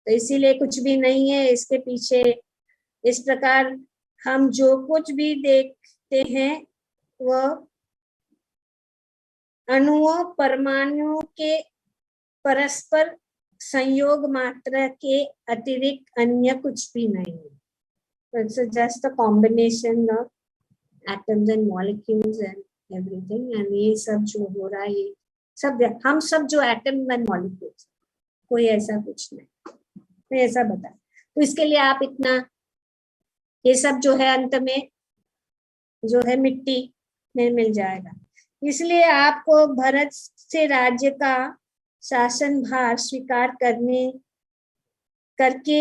तो इसीलिए कुछ भी नहीं है इसके पीछे। इस प्रकार हम जो कुछ भी देखते हैं वह अणुओं परमाणुओं के परस्पर संयोग मात्र के अतिरिक्त अन्य कुछ भी नहीं है। It's just a combination of atoms and molecules and everything, and ये सब जो हो रहा है ये सब हम सब जो एटम एंड मॉलिक्यूल्स, कोई ऐसा कुछ नहीं, मैं ऐसा बता। तो इसके लिए आप इतना ये सब जो है अंत में जो है मिट्टी में मिल जाएगा। इसलिए आपको भरत से राज्य का शासन भार स्वीकार करके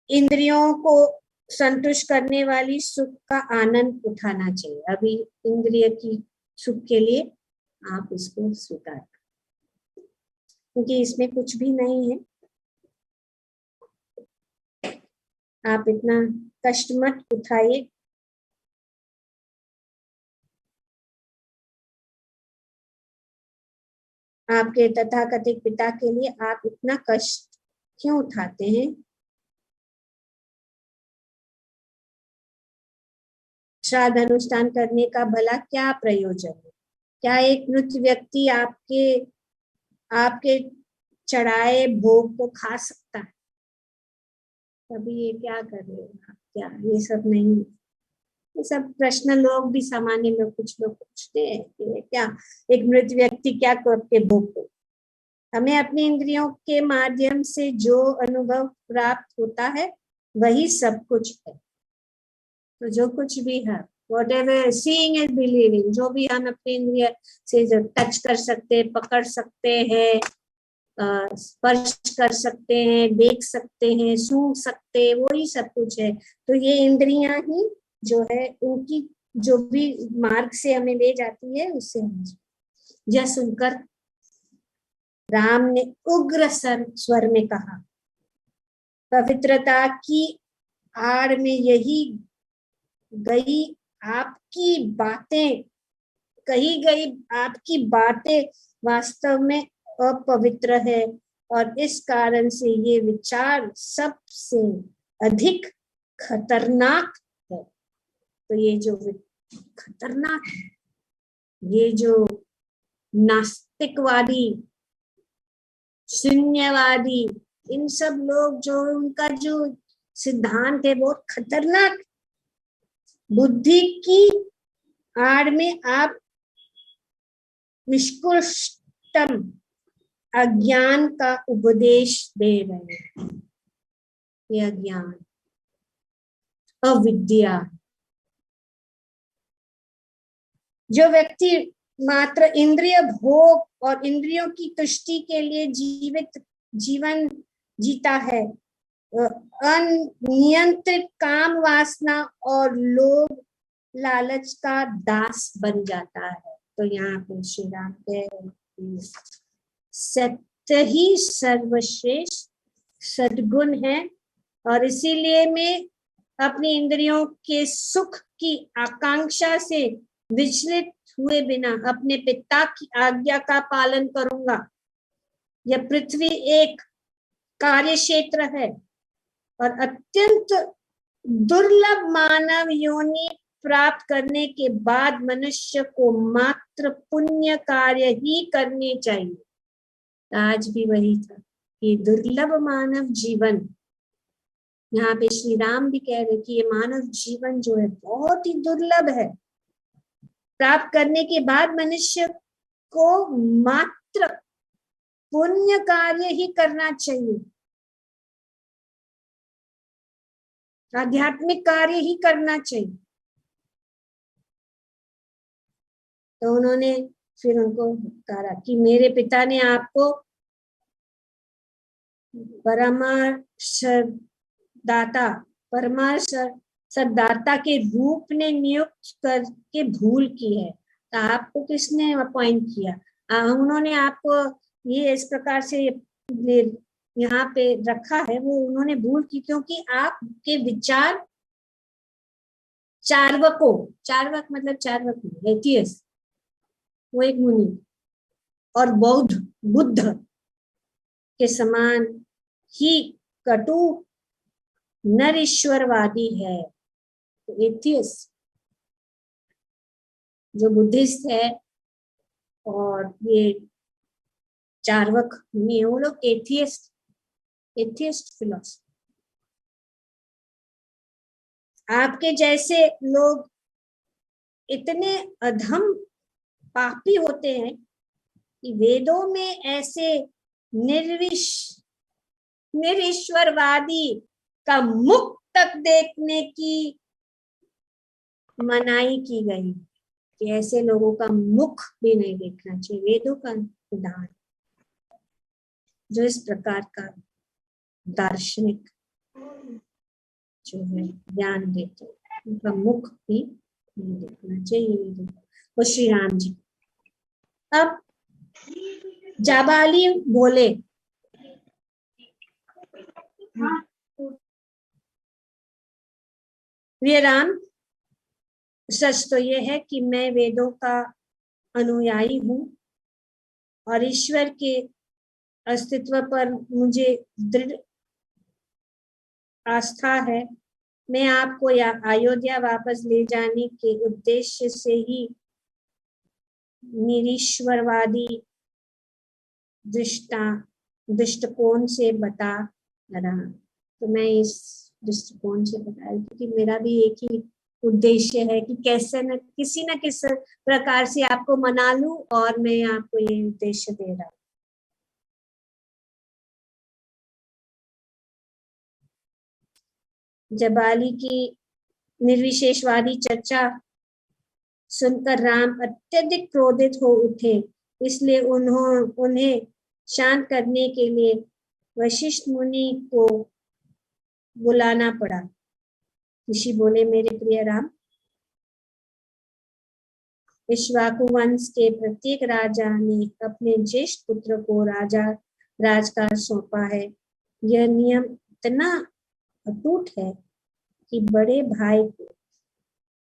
इंद्रियों को संतुष्ट करने वाली सुख का आनंद उठाना चाहिए। अभी इंद्रिय की सुख के लिए आप इसको स्वीकार करें, क्योंकि इसमें कुछ भी नहीं है। आप इतना कष्ट मत उठाइए। आपके तथाकथित पिता के लिए आप इतना कष्ट क्यों उठाते हैं? श्राद्ध अनुष्ठान करने का भला क्या प्रयोजन है? क्या एक मृत व्यक्ति आपके चढ़ाए भोग को खा सकता है? अभी ये क्या कर रहे हो आप? क्या ये सब नहीं, ये सब प्रश्न लोग भी सामान्य लोग कुछ लोग पूछते हैं कि क्या एक मृत व्यक्ति क्या करके भोग को। हमें अपनी इंद्रियों के माध्यम से जो अनुभव प्राप्त होता है वही सब कुछ है। तो जो कुछ भी है, whatever seeing is believing, जो भी हम अपने इंद्रिय से जो टच कर सकते हैं, पकड़ सकते हैं, स्पर्श कर सकते हैं, देख सकते हैं, सूंघ सकते हैं, वही सब कुछ है। तो ये इंद्रियां ही जो है उनकी जो भी मार्ग से हमें ले जाती है उससे हम। यह सुनकर राम ने उग्र स्वर में कहा, पवित्रता की आड़ में यही गई आपकी बातें, कही गई आपकी बातें वास्तव में अपवित्र है और इस कारण से ये विचार सबसे अधिक खतरनाक है। तो ये जो खतरनाक है, ये जो नास्तिकवादी, शून्यवादी, इन सब लोग जो उनका जो सिद्धांत है बहुत खतरनाक। बुद्धि की आड़ में आप निष्कृष्टम अज्ञान का उपदेश दे रहे हैं। ये अज्ञान, अविद्या। जो व्यक्ति मात्र इंद्रिय भोग और इंद्रियों की तुष्टि के लिए जीवन जीता है, अनियंत्रित काम वासना और लोभ लालच का दास बन जाता है। तो यहाँ पे श्री राम कह रहे हैं सत्य ही सर्वश्रेष्ठ सद्गुण है, और इसीलिए मैं अपनी इंद्रियों के सुख की आकांक्षा से विचलित हुए बिना अपने पिता की आज्ञा का पालन करूंगा। यह पृथ्वी एक कार्य क्षेत्र है और अत्यंत दुर्लभ मानव योनि प्राप्त करने के बाद मनुष्य को मात्र पुण्य कार्य ही करने चाहिए। आज भी वही था कि दुर्लभ मानव जीवन, यहाँ पे श्री राम भी कह रहे कि ये मानव जीवन जो है बहुत ही दुर्लभ है। प्राप्त करने के बाद मनुष्य को मात्र पुण्य कार्य ही करना चाहिए, आध्यात्मिक कार्य ही करना चाहिए। तो उन्होंने फिर उनको कहा कि मेरे पिता ने आपको परमार्शदाता के रूप में नियुक्त करके भूल की है। तो आपको किसने अपॉइंट किया? उन्होंने आपको ये इस प्रकार से यहाँ पे रखा है, वो उन्होंने भूल की, क्योंकि आपके विचार चार्वक मतलब चार्वक एथियस्ट, वो एक मुनि, और बुद्ध के समान ही कटु नरीश्वरवादी है। तो एथियस्ट जो बुद्धिस्ट है और ये चार्वक मुनि है, वो लोग एथियस्ट फिलोसफी। आपके जैसे लोग इतने अधम पापी होते हैं कि वेदों में ऐसे निरीश्वरवादी का मुख तक देखने की मनाही की गई कि ऐसे लोगों का मुख भी नहीं देखना चाहिए। वेदों का विधान जो इस प्रकार का दार्शनिक जो है ज्ञान देते, उनका मुख भी नहीं देखना चाहिए। वो श्री राम जी। अब जाबाली बोले, प्रिय राम, सच तो ये है कि मैं वेदों का अनुयायी हूँ और ईश्वर के अस्तित्व पर मुझे दृढ़ आस्था है। मैं आपको अयोध्या वापस ले जाने के उद्देश्य से ही निरीश्वरवादी दृष्टिकोण से बता रहा। तो मैं इस दृष्टिकोण से बता रही क्योंकि मेरा भी एक ही उद्देश्य है कि कैसे न किस प्रकार से आपको मना लूं, और मैं आपको ये उद्देश्य दे रहा हूं। जबाली की निर्विशेषवादी चर्चा सुनकर राम अत्यधिक क्रोधित हो उठे, इसलिए उन्हें शांत करने के लिए वशिष्ठ मुनि को बुलाना पड़ा। ऋषि बोले, मेरे प्रिय राम, इक्ष्वाकु वंश के प्रत्येक राजा ने अपने ज्येष्ठ पुत्र को राजकाज सौंपा है। यह नियम इतना अटूट है कि बड़े भाई को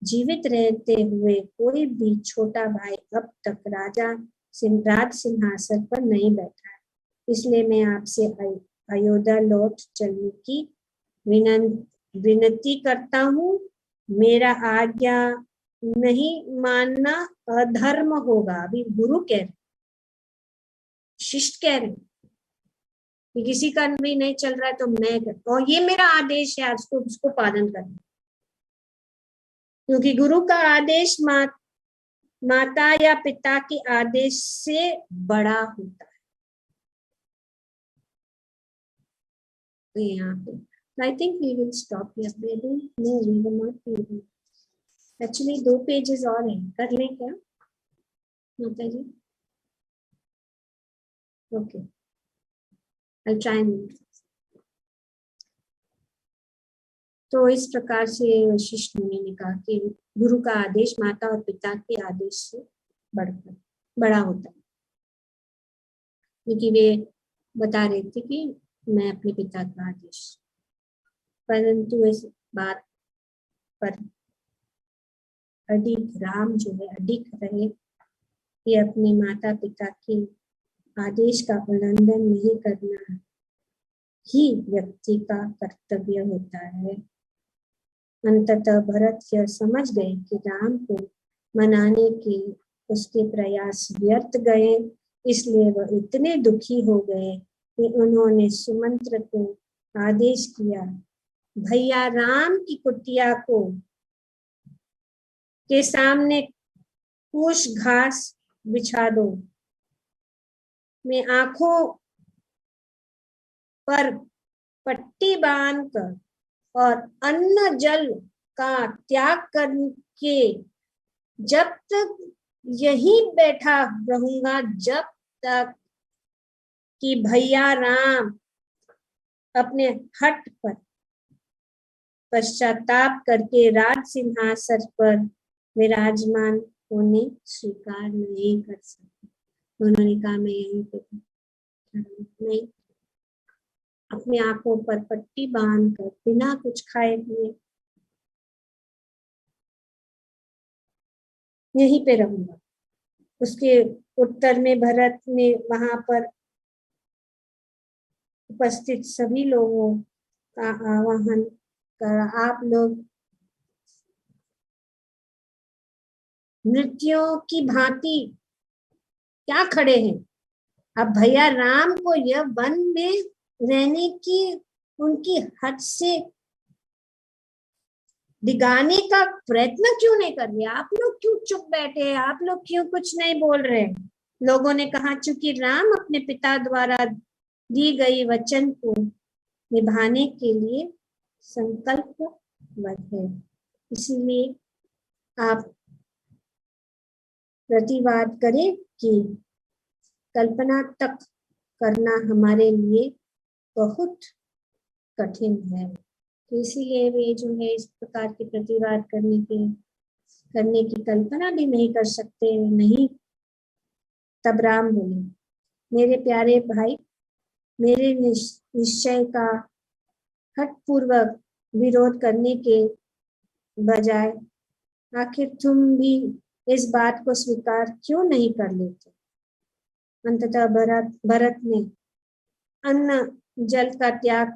जीवित रहते हुए कोई भी छोटा भाई अब तक राज सिंहासन पर नहीं बैठा। इसलिए मैं आपसे अयोध्या लौट चलने की विनती करता हूँ। मेरा आज्ञा नहीं मानना अधर्म होगा। अभी गुरु कह रहे, शिष्य कह रहे कि किसी का भी नहीं चल रहा है तो मैं करता, और ये मेरा आदेश है, उसको पालन करना, क्योंकि गुरु का आदेश माता या पिता के आदेश से बड़ा होता है। यहाँ पे I think we will stop here. We don't know, we will not be, actually 2 pages और हैं, कर लें क्या माता जी? Okay, I try and. तो इस प्रकार से वशिष्ठ मुनि ने कहा कि गुरु का आदेश माता और पिता के आदेश से बढ़कर बड़ा होता है, क्योंकि वे बता रहे थे कि मैं अपने पिता का आदेश, परंतु इस बात पर अडिग राम जो है अडिग रहे कि अपने माता पिता के आदेश का उल्लंघन नहीं करना ही व्यक्ति का कर्तव्य होता है। अंततः भरत यह समझ गए कि राम को मनाने के उसके प्रयास व्यर्थ गए, इसलिए वह इतने दुखी हो गए कि उन्होंने सुमंत्र को आदेश किया, भैया राम की कुटिया को के सामने कुश घास बिछा दो, मैं आंखों पर पट्टी बांधकर और अन्न जल का त्याग करके जब तक यहीं बैठा रहूंगा, जब तक कि भैया राम अपने हट पर पश्चाताप करके राज सिंहासन पर विराजमान होने स्वीकार नहीं कर सकते। उन्होंने कहा मैं यहीं पे नहीं, अपनी आंखों पर पट्टी बांधकर बिना कुछ खाए पिए यहीं पे रहूंगा। उसके उत्तर में भरत ने वहां पर उपस्थित सभी लोगों का आह्वान करा, आप लोग मृत्युओं की भांति क्या खड़े हैं? अब भैया राम को यह वन में रहने की उनकी हद से दिगाने का प्रयत्न क्यों नहीं कर रहे? आप लोग क्यों चुप बैठे हैं? आप लोग क्यों कुछ नहीं बोल रहे? लोगों ने कहा, चूंकि राम अपने पिता द्वारा दी गई वचन को निभाने के लिए संकल्पबद्ध है, इसलिए आप प्रतिवाद करें कि कल्पना तक करना हमारे लिए बहुत कठिन है। तो इसीलिए वे जो है इस प्रकार के प्रतिवाद करने की कल्पना भी नहीं कर सकते नहीं। तब राम बोले, मेरे प्यारे भाई, मेरे निश्चय का हठपूर्वक विरोध करने के बजाय आखिर तुम भी इस बात को स्वीकार क्यों नहीं कर लेते? अंततः भरत ने अन्न जल का त्याग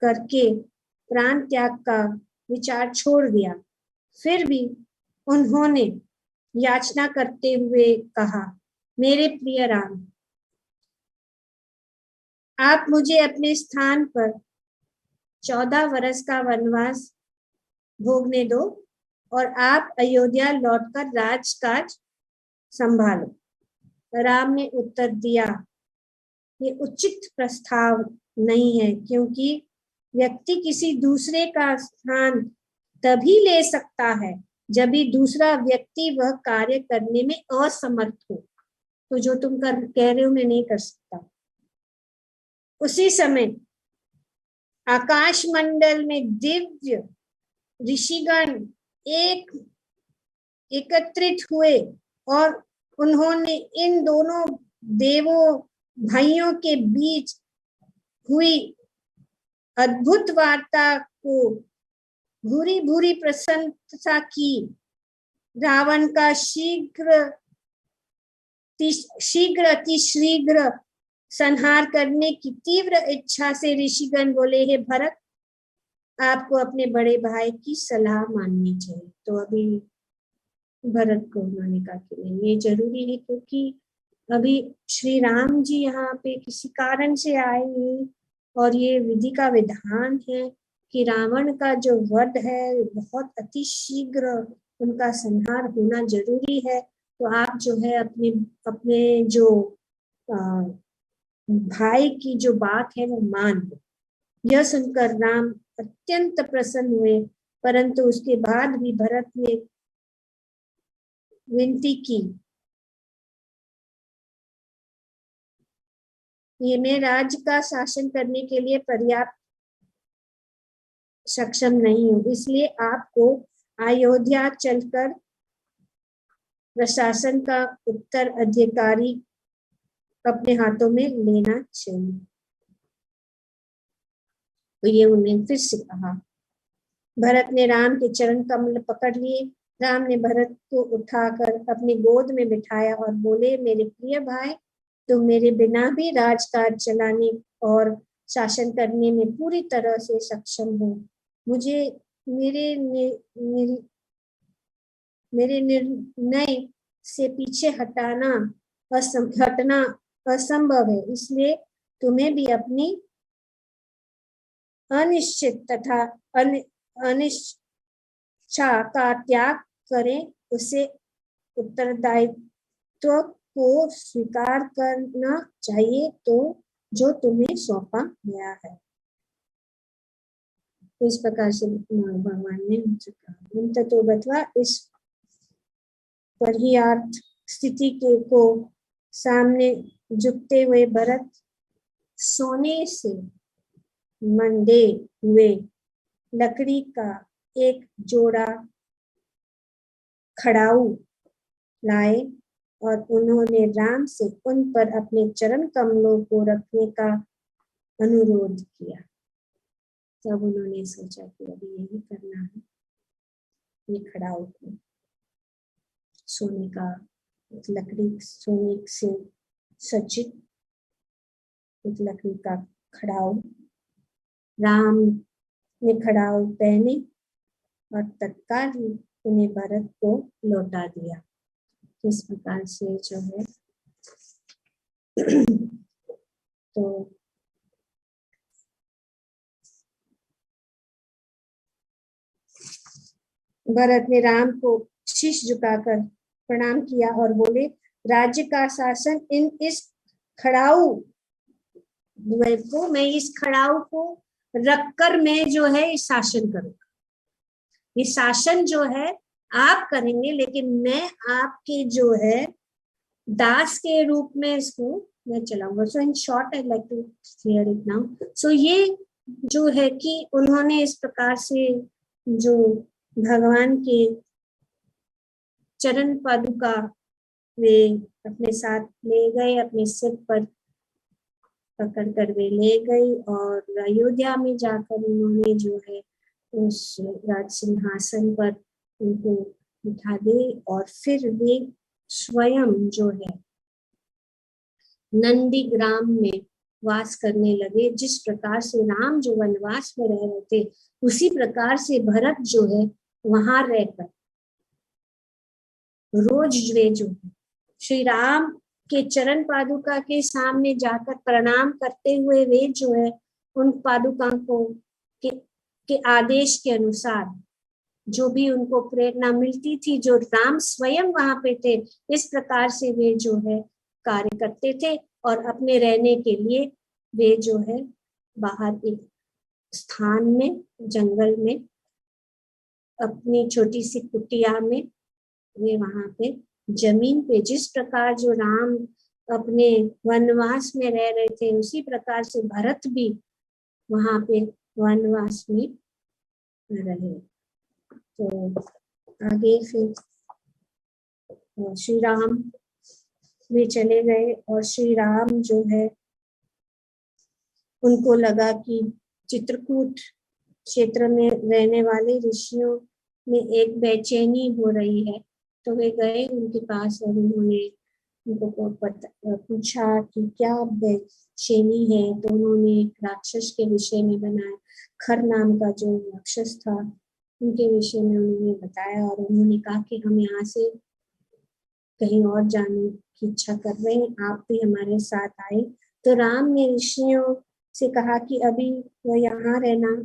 करके प्राण त्याग का विचार छोड़ दिया। फिर भी उन्होंने याचना करते हुए कहा, मेरे प्रिय राम, आप मुझे अपने स्थान पर 14 वर्ष का वनवास भोगने दो और आप अयोध्या लौटकर राजकाज संभालो। राम ने उत्तर दिया, ये उचित प्रस्ताव नहीं है, क्योंकि व्यक्ति किसी दूसरे का स्थान तभी ले सकता है जब भी दूसरा व्यक्ति वह कार्य करने में असमर्थ हो। तो जो तुम कह रहे हो मैं नहीं कर सकता। उसी समय आकाश मंडल में दिव्य ऋषिगण एकत्रित हुए और उन्होंने इन दोनों देवों भाइयों के बीच हुई अद्भुत वार्ता को भूरी भूरी प्रशंसा की। रावण का अतिशीघ्र संहार करने की तीव्र इच्छा से ऋषिगण बोले, हे भरत, आपको अपने बड़े भाई की सलाह माननी चाहिए। तो अभी भरत को उन्होंने कहा कि नहीं, ये जरूरी है, क्योंकि अभी श्री राम जी यहाँ पे किसी कारण से आए हैं और ये विधि का विधान है कि रावण का जो वध है बहुत अतिशीघ्र उनका संहार होना जरूरी है। तो आप जो है अपने जो भाई की जो बात है वो मान लो। यह सुनकर राम अत्यंत प्रसन्न हुए, परंतु उसके बाद भी भरत ने विनती की, ये मैं राज्य का शासन करने के लिए पर्याप्त सक्षम नहीं हूँ, इसलिए आपको अयोध्या चलकर प्रशासन का उत्तराधिकारी अपने हाथों में लेना चाहिए। तो ये उन्हें फिर से कहा। भरत ने राम के चरण कमल पकड़ लिए। राम ने भरत को उठाकर अपनी गोद में बिठाया और बोले, मेरे प्रिय भाई, तुम मेरे बिना भी राजकाज चलाने और शासन करने में पूरी तरह से सक्षम हो। मुझे मेरे मेरे निर्णय से पीछे हटना असंभव है, इसलिए तुम्हें भी अपनी अनिश्चित तथा अनिच्छा का त्याग करें, उसे उत्तरदायित्व को स्वीकार करना चाहिए तो जो तुम्हें सौंपा गया है। इस प्रकार से भगवान ने उनसे कहा। तो बतवा इस परिहार्थ स्थिति को सामने झुकते हुए भरत सोने से मंडे हुए लकड़ी का एक जोड़ा खड़ाऊ लाए और उन्होंने राम से उन पर अपने चरण कमलों को रखने का अनुरोध किया। तब उन्होंने सोचा कि अभी यही करना है। ये खड़ाऊ को सोने का लकड़ी, सोने से सज्जित एक लकड़ी का खड़ाऊ, राम ने खड़ाऊ पहने और तत्काल ही उन्हें भरत को लौटा दिया। इस प्रकार से जो है तो भरत ने राम को शीश झुकाकर प्रणाम किया और बोले, राज्य का शासन इस खड़ाऊ को, मैं इस खड़ाऊ को रखकर मैं जो है शासन करूंगा। ये शासन जो है आप करेंगे, लेकिन मैं आपके जो है दास के रूप में इसको मैं चलाऊंगा। So in short I like to clear it now. So ये जो है कि उन्होंने इस प्रकार से जो भगवान के चरण पादुका वे अपने साथ ले गए, अपने सिर पर पकड़ कर वे ले गई और अयोध्या में जाकर उन्होंने जो है उस राज सिंहासन पर उनको बिठा दे और फिर वे स्वयं जो है नंदी ग्राम में वास करने लगे। जिस प्रकार से राम जो वनवास में रह रहे थे, उसी प्रकार से भरत जो है वहां रहकर रोज वे जो है श्री राम के चरण पादुका के सामने जाकर प्रणाम करते हुए वे जो है उन पादुका को के आदेश के अनुसार जो भी उनको प्रेरणा मिलती थी, जो राम स्वयं वहां पे थे, इस प्रकार से वे जो है कार्य करते थे और अपने रहने के लिए वे जो है बाहर एक स्थान में, जंगल में, अपनी छोटी सी कुटिया में वे वहां पे जमीन पे, जिस प्रकार जो राम अपने वनवास में रह रहे थे, उसी प्रकार से भरत भी वहां पे वनवास में रहे। तो आगे फिर श्री राम वे चले गए और श्री राम जो है उनको लगा कि चित्रकूट क्षेत्र में रहने वाले ऋषियों में एक बेचैनी हो रही है। तो वे गए उनके पास और उन्होंने उनको पूछा कि क्या बेचैनी है। तो उन्होंने एक राक्षस के विषय में बनाया, खर नाम का जो राक्षस था उनके विषय में उन्होंने बताया और उन्होंने कहा कि हम यहाँ से कहीं और जाने की इच्छा कर रहे हैं, आप भी हमारे साथ आए। तो राम ने ऋषियों से कहा कि अभी वो यहाँ रहना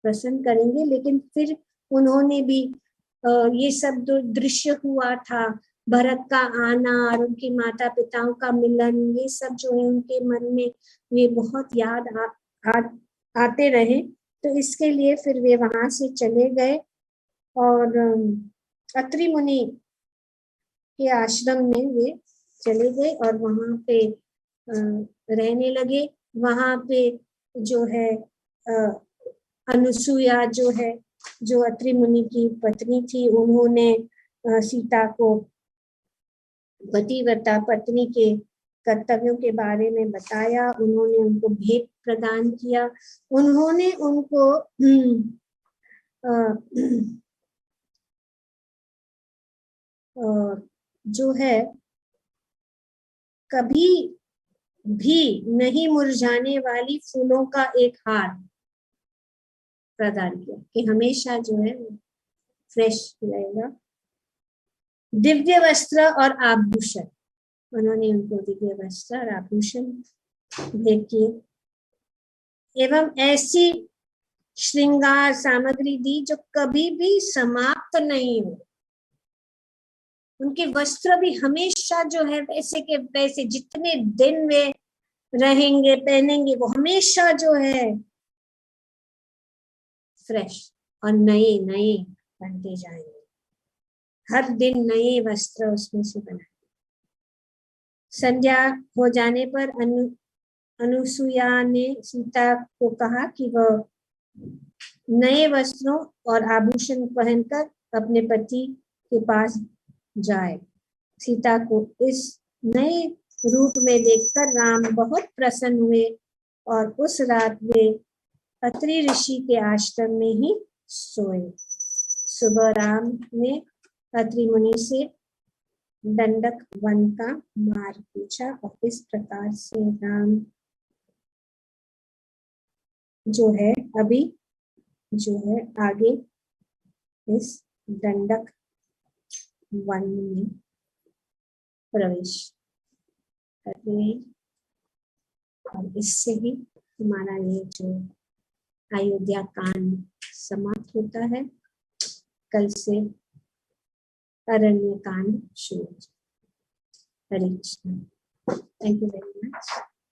पसंद करेंगे, लेकिन फिर उन्होंने भी ये सब जो दृश्य हुआ था भरत का आना और उनके माता पिताओं का मिलन, ये सब जो है उनके मन में ये बहुत याद आते रहे। तो इसके लिए फिर वे वहां से चले गए और अत्रि मुनि के आश्रम में वे चले गए और वहां पे रहने लगे। वहां पे जो है अनुसुईया जो है, जो अत्रि मुनि की पत्नी थी, उन्होंने सीता को पतिव्रता पत्नी के कर्तव्यों के बारे में बताया। उन्होंने उनको भेंट प्रदान किया। उन्होंने उनको जो है कभी भी नहीं मुरझाने वाली फूलों का एक हार प्रदान किया कि हमेशा जो है फ्रेश रहेगा। दिव्य वस्त्र और आभूषण, उन्होंने उनको दिव्य वस्त्र और आभूषण भेंट किए एवं ऐसी श्रृंगार सामग्री दी जो कभी भी समाप्त नहीं हो। उनके वस्त्र भी हमेशा जो है वैसे के वैसे, जितने दिन वे रहेंगे पहनेंगे वो हमेशा जो है फ्रेश और नए नए बनते जाएंगे। हर दिन नए वस्त्र उसमें से बनाए। संध्या हो जाने पर अनुसुईया ने सीता को कहा कि वह नए वस्त्रों और आभूषण पहनकर अपने पति के पास जाए। सीता को इस नए रूप में देखकर राम बहुत प्रसन्न हुए और उस रात वे अत्रि ऋषि के आश्रम में ही सोए। सुबह राम ने अत्रि मुनि से दंडक वन का मार्ग पूछा और इस प्रकार से राम जो है अभी जो है आगे इस दंडक वन में प्रवेश करते हैं और इससे ही हमारा ये जो अयोध्या कांड समाप्त होता है। कल से अरण्य कांड शुरू। Hare Krishna. Thank you very much.